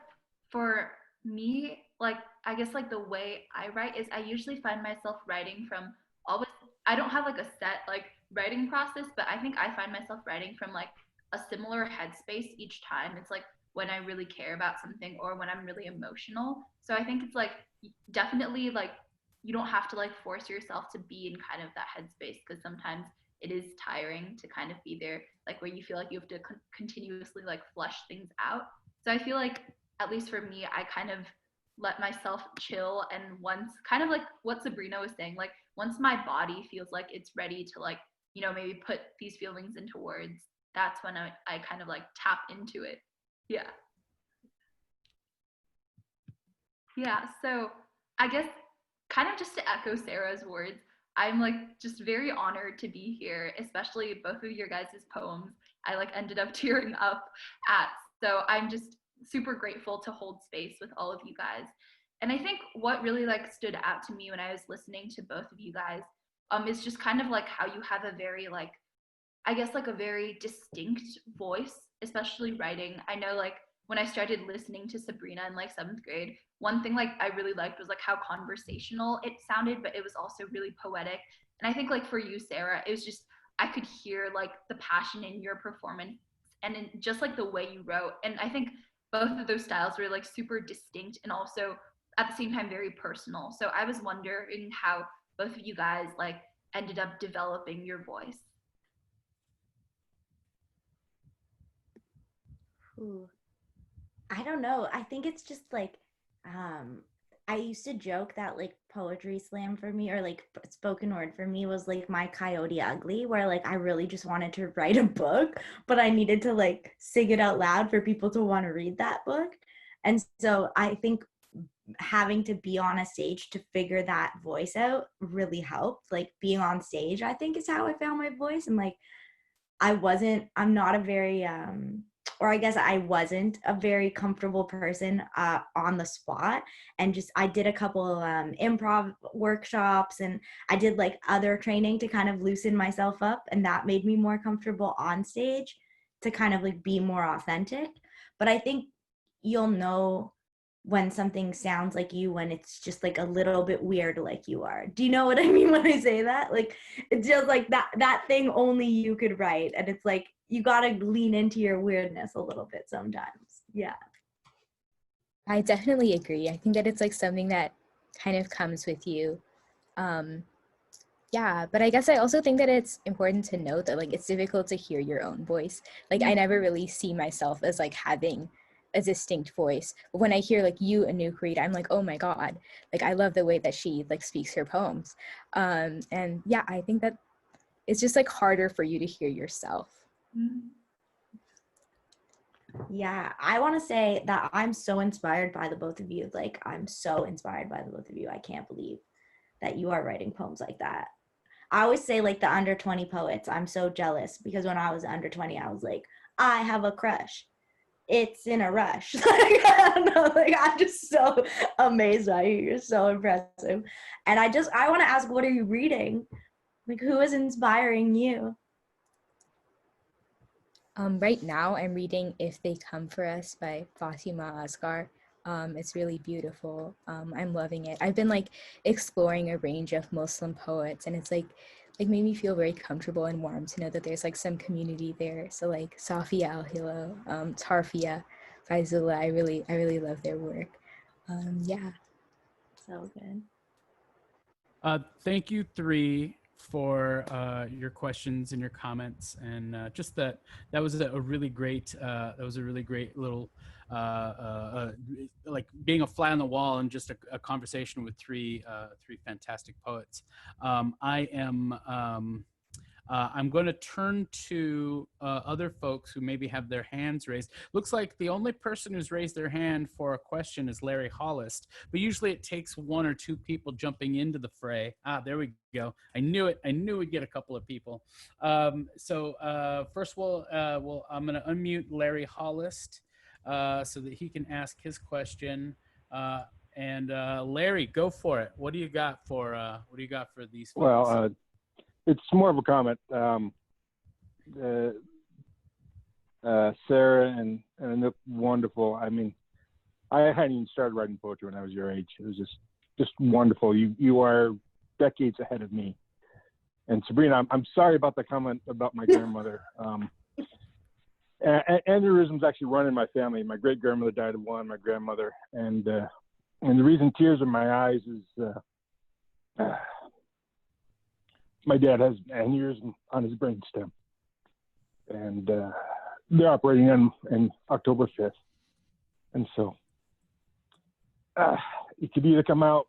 for me, like I guess like the way I write is I usually find myself writing from always, I don't have like a set like writing process, but I think I find myself writing from like a similar headspace each time. It's like when I really care about something or when I'm really emotional. So I think it's like definitely like you don't have to like force yourself to be in kind of that headspace, because sometimes it is tiring to kind of be there, like where you feel like you have to continuously like flush things out. So I feel like, at least for me, I kind of let myself chill, and once, kind of like what Sabrina was saying, like once my body feels like it's ready to like, you know, maybe put these feelings into words, that's when I kind of like tap into it. Yeah. Yeah, so I guess kind of just to echo Sarah's words, I'm like just very honored to be here, especially both of your guys' poems. I like ended up tearing up at. So I'm just super grateful to hold space with all of you guys. And I think what really like stood out to me when I was listening to both of you guys is just kind of like how you have a very like, I guess like a very distinct voice, especially writing. I know like when I started listening to Sabrina in like 7th grade, one thing like I really liked was like how conversational it sounded, but it was also really poetic. And I think like for you, Sarah, it was just, I could hear like the passion in your performance and in just like the way you wrote. And I think both of those styles were like super distinct and also at the same time very personal. So I was wondering how both of you guys like ended up developing your voice. Ooh. I don't know. I think it's just like, I used to joke that like poetry slam for me, or like spoken word for me, was like my Coyote Ugly, where like I really just wanted to write a book, but I needed to like sing it out loud for people to want to read that book. And so I think having to be on a stage to figure that voice out really helped. Like being on stage, I think, is how I found my voice. And like I'm not a very or I guess I wasn't a very comfortable person on the spot. And just I did a couple improv workshops, and I did like other training to kind of loosen myself up, and that made me more comfortable on stage to kind of like be more authentic. But I think you'll know when something sounds like you when it's just like a little bit weird like you are. Do you know what I mean when I say that? Like it's just like that thing only you could write, and it's like you got to lean into your weirdness a little bit sometimes. Yeah. I definitely agree. I think that it's like something that kind of comes with you. Yeah, but I guess I also think that it's important to note that like it's difficult to hear your own voice. Like I never really see myself as like having a distinct voice. But when I hear like you, Anouk, read, I'm like, oh my God, like I love the way that she like speaks her poems. And yeah, I think that it's just like harder for you to hear yourself. Yeah, I want to say that I'm so inspired by the both of you. Like I'm so inspired by the both of you. I can't believe that you are writing poems like that. I always say like the under 20 poets, I'm so jealous, because when I was under 20, I was like, I have a crush. It's in a rush. Like, I don't know, like I'm just so amazed by you. You're so impressive. And I want to ask, what are you reading? Like, who is inspiring you? Right now I'm reading If They Come For Us by Fatima Asghar. It's really beautiful. I'm loving it. I've been like exploring a range of Muslim poets, and it's like made me feel very comfortable and warm to know that there's like some community there. So like Safia Al-Hilo, Tarfia, Faizullah, I really love their work. Yeah. So good. Thank you three for your questions and your comments, and just that was a really great little like being a fly on the wall and just a conversation with three fantastic poets. I'm going to turn to other folks who maybe have their hands raised. Looks like the only person who's raised their hand for a question is Larry Hollist, but usually it takes one or two people jumping into the fray. There we go. I knew it. I knew we'd get a couple of people. First of all, I'm going to unmute Larry Hollist so that he can ask his question. Larry, go for it. What do you got for these folks? Well, it's more of a comment. Sarah and Anouk, wonderful. I mean, I hadn't even started writing poetry when I was your age. It was just wonderful. You are decades ahead of me. And Sabrina, I'm sorry about the comment about my grandmother. Aneurysms actually run in my family. My great grandmother died of one, my grandmother, and the reason tears in my eyes is. My dad has aneurysm on his brainstem, and they're operating on October 5th. And so it could either come out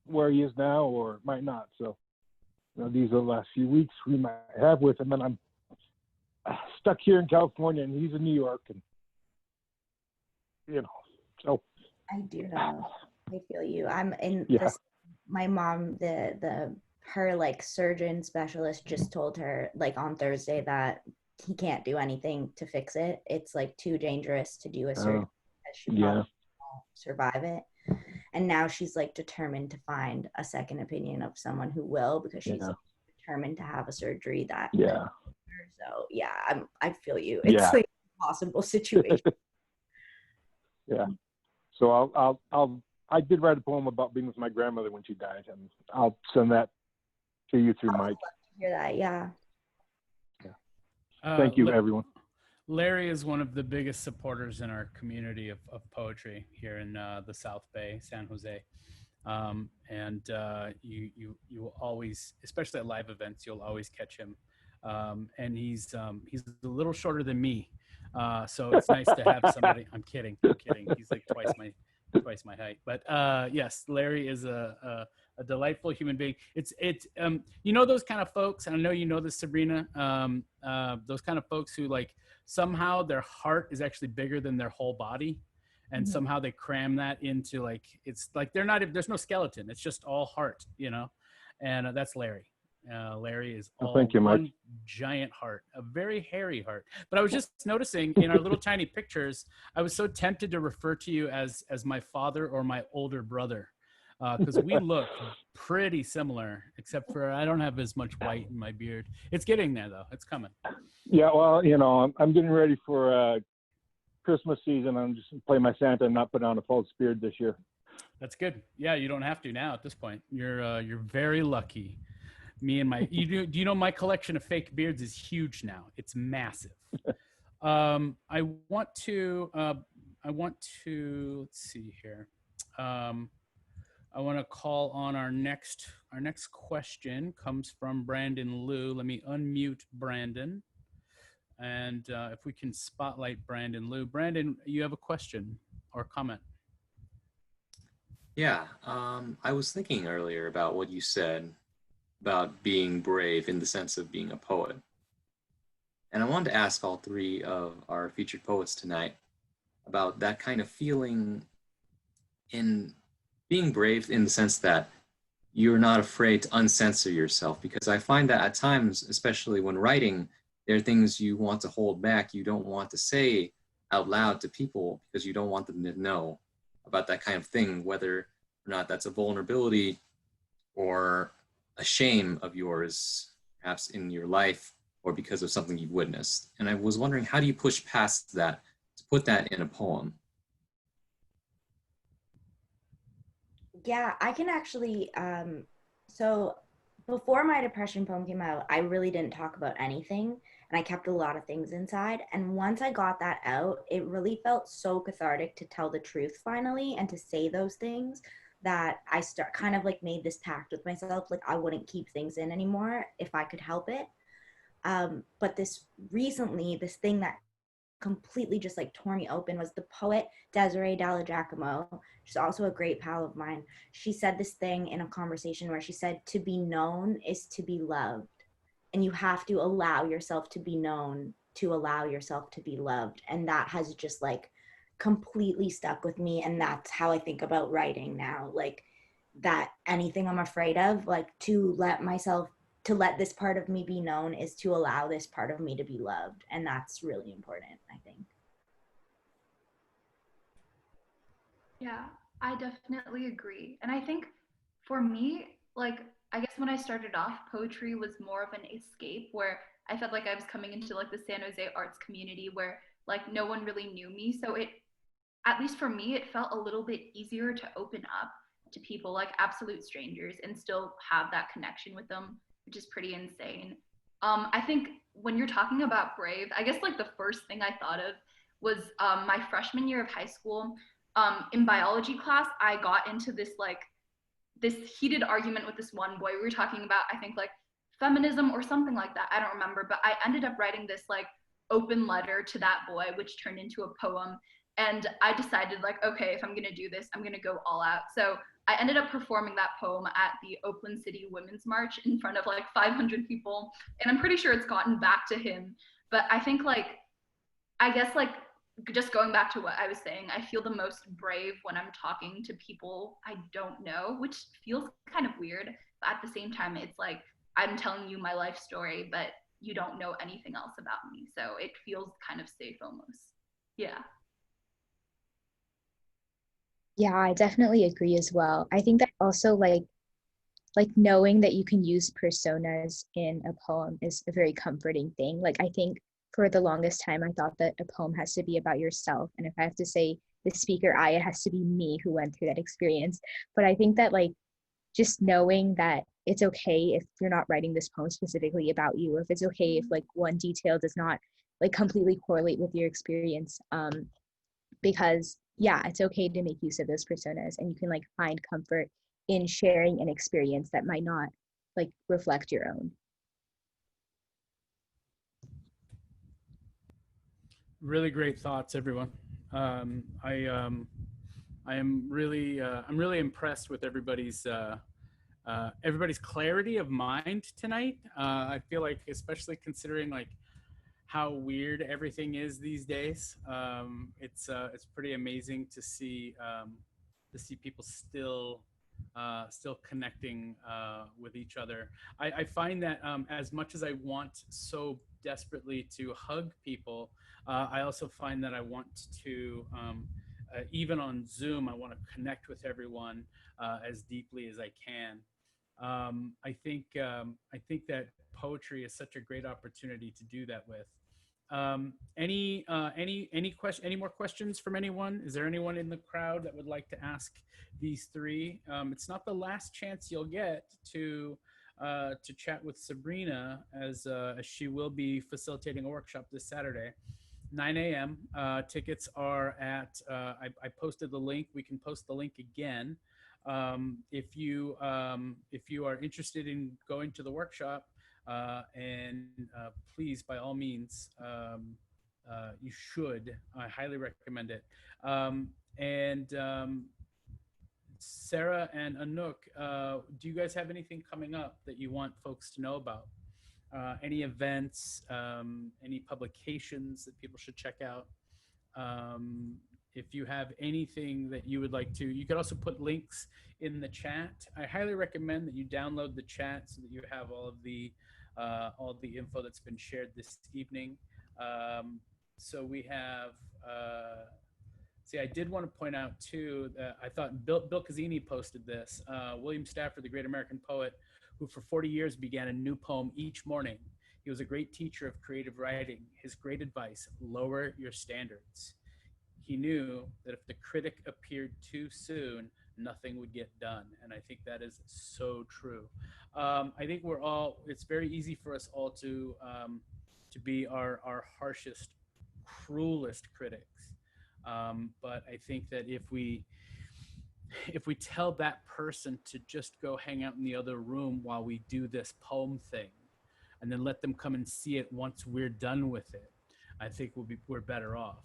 where he is now or it might not. So, these are the last few weeks we might have with him, and I'm stuck here in California, and he's in New York, and so. I do know. I feel you. I'm in Yeah. this. My mom, her like surgeon specialist just told her like on Thursday that he can't do anything to fix it. It's like too dangerous to do a surgery. She probably won't survive it. And now she's like determined to find a second opinion of someone who will, because she's like, determined to have a surgery that. Yeah. So yeah, I feel you. It's like a possible situation. Yeah. So I did write a poem about being with my grandmother when she died, and I'll send that to you through Mike. I'd love to hear that, yeah. Thank you, everyone. Larry is one of the biggest supporters in our community of poetry here in the South Bay, San Jose. You will always, especially at live events, you'll always catch him. And he's a little shorter than me. So it's nice to have somebody. I'm kidding. He's like twice my height. But yes, Larry is a delightful human being. It's those kind of folks, and I know you know this, Sabrina. Those kind of folks who like somehow their heart is actually bigger than their whole body, and somehow they cram that into like it's like there's no skeleton. It's just all heart, and that's Larry. Larry is all one giant heart, a very hairy heart. But I was just noticing in our little tiny pictures, I was so tempted to refer to you as my father or my older brother, because we look pretty similar, except for I don't have as much white in my beard. It's getting there though. It's coming. Yeah, well, I'm getting ready for Christmas season. I'm just playing my Santa and not put on a false beard this year. That's good. Yeah, you don't have to now at this point. You're very lucky. Me and do you know my collection of fake beards is huge now. It's massive. I want to let's see here. I want to call on our next question comes from Brandon Liu. Let me unmute Brandon. And if we can spotlight Brandon Liu. Brandon, you have a question or comment? Yeah, I was thinking earlier about what you said about being brave in the sense of being a poet. And I wanted to ask all three of our featured poets tonight about that kind of feeling in being brave in the sense that you're not afraid to uncensor yourself, because I find that at times, especially when writing, there are things you want to hold back. You don't want to say out loud to people because you don't want them to know about that kind of thing, whether or not that's a vulnerability or a shame of yours, perhaps in your life, or because of something you've witnessed. And I was wondering, how do you push past that to put that in a poem? Yeah, I can actually. So before my depression poem came out, I really didn't talk about anything and I kept a lot of things inside. And once I got that out, it really felt so cathartic to tell the truth finally and to say those things that I start kind of like made this pact with myself. Like I wouldn't keep things in anymore if I could help it. But this recently, this thing that completely just like tore me open was the poet Desiree Dalla Giacomo. She's also a great pal of mine. She said this thing in a conversation where she said, to be known is to be loved. And you have to allow yourself to be known to allow yourself to be loved. And that has just like completely stuck with me. And that's how I think about writing now. Like that anything I'm afraid of, like to let this part of me be known is to allow this part of me to be loved. And that's really important, I think. Yeah, I definitely agree. And I think for me, like, I guess when I started off, poetry was more of an escape where I felt like I was coming into like the San Jose arts community where like no one really knew me. So it, at least for me, it felt a little bit easier to open up to people like absolute strangers and still have that connection with them, which is pretty insane. I think when you're talking about brave, I guess like the first thing I thought of was my freshman year of high school. In biology class, I got into this heated argument with this one boy. We were talking about, I think, like feminism or something like that. I don't remember, but I ended up writing this like open letter to that boy, which turned into a poem. And I decided, like, okay, if I'm gonna do this, I'm gonna go all out. So I ended up performing that poem at the Oakland City Women's March in front of like 500 people. And I'm pretty sure it's gotten back to him. But I think, like, I guess, like, just going back to what I was saying, I feel the most brave when I'm talking to people I don't know, which feels kind of weird. But at the same time, it's like I'm telling you my life story, but you don't know anything else about me. So it feels kind of safe almost. Yeah. Yeah, I definitely agree as well. I think that also like knowing that you can use personas in a poem is a very comforting thing. Like I think for the longest time I thought that a poem has to be about yourself. And if I have to say the speaker I, it has to be me who went through that experience. But I think that like just knowing that it's okay if you're not writing this poem specifically about you, or if it's okay if like one detail does not like completely correlate with your experience. Because yeah, it's okay to make use of those personas and you can like find comfort in sharing an experience that might not like reflect your own. Really great thoughts, everyone. I am really I'm really impressed with everybody's clarity of mind tonight. I feel like, especially considering like how weird everything is these days, it's pretty amazing to see people still connecting with each other. I find that as much as I want so desperately to hug people, I also find that I want to, even on Zoom, I want to connect with everyone as deeply as I can. I think that poetry is such a great opportunity to do that with. Any more questions from anyone? Is there anyone in the crowd that would like to ask these three? It's not the last chance you'll get to chat with Sabrina, as she will be facilitating a workshop this Saturday, 9 a.m. Tickets are at. I posted the link. We can post the link again. If you are interested in going to the workshop, and please, by all means, you should. I highly recommend it. And Sarah and Anouk, do you guys have anything coming up that you want folks to know about? Any events, any publications that people should check out? If you have anything that you would like to, you could also put links in the chat. I highly recommend that you download the chat so that you have all the info that's been shared this evening. So we have, I did want to point out too, that I thought Bill Cazzini posted this. William Stafford, the great American poet, who for 40 years began a new poem each morning. He was a great teacher of creative writing. His great advice: lower your standards. He knew that if the critic appeared too soon, nothing would get done. And I think that is so true. I think it's very easy for us all to be our harshest, cruelest critics. But I think that if we tell that person to just go hang out in the other room while we do this poem thing, and then let them come and see it once we're done with it, I think we're better off.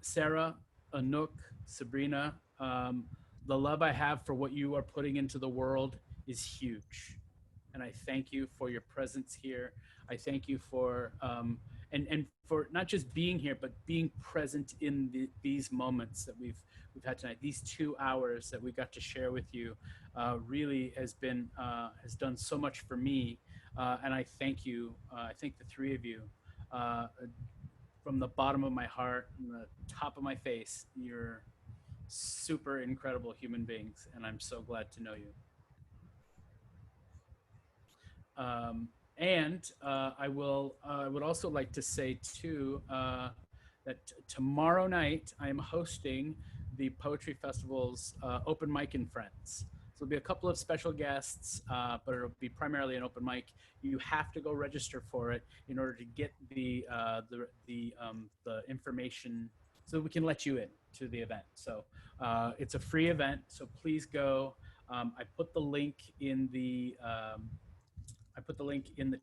Sarah, Anouk, Sabrina, the love I have for what you are putting into the world is huge. And I thank you for your presence here. I thank you for, and for not just being here, but being present in these moments that we've had tonight. These 2 hours that we got to share with you really has done so much for me. And I thank you. I thank the three of you. From the bottom of my heart and the top of my face, you're super incredible human beings, and I'm so glad to know you. I would also like to say too that tomorrow night I am hosting the Poetry Festival's Open Mic and Friends. So there'll be a couple of special guests, but it'll be primarily an open mic. You have to go register for it in order to get the information so that we can let you in to the event. So it's a free event, so please go. I put the link in the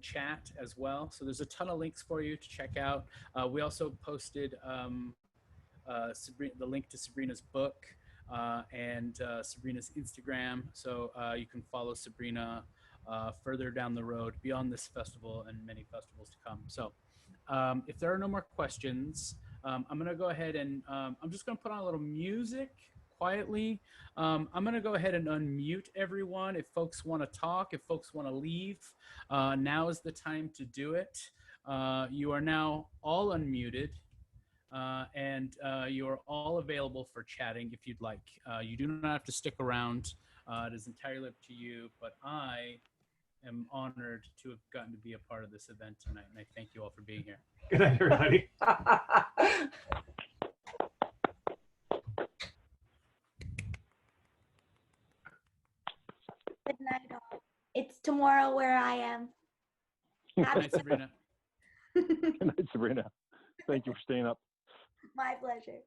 chat as well. So there's a ton of links for you to check out. We also posted the link to Sabrina's book and Sabrina's Instagram. So you can follow Sabrina further down the road beyond this festival and many festivals to come. So if there are no more questions, I'm going to go ahead and I'm just going to put on a little music quietly. I'm going to go ahead and unmute everyone. If folks want to talk, if folks want to leave, now is the time to do it. You are now all unmuted. And you are all available for chatting if you'd like. You do not have to stick around. It is entirely up to you, but I am honored to have gotten to be a part of this event tonight, and I thank you all for being here. Good night, everybody. Good night, all. It's tomorrow where I am. Good night, Sabrina. Good night, Sabrina. Thank you for staying up. My pleasure.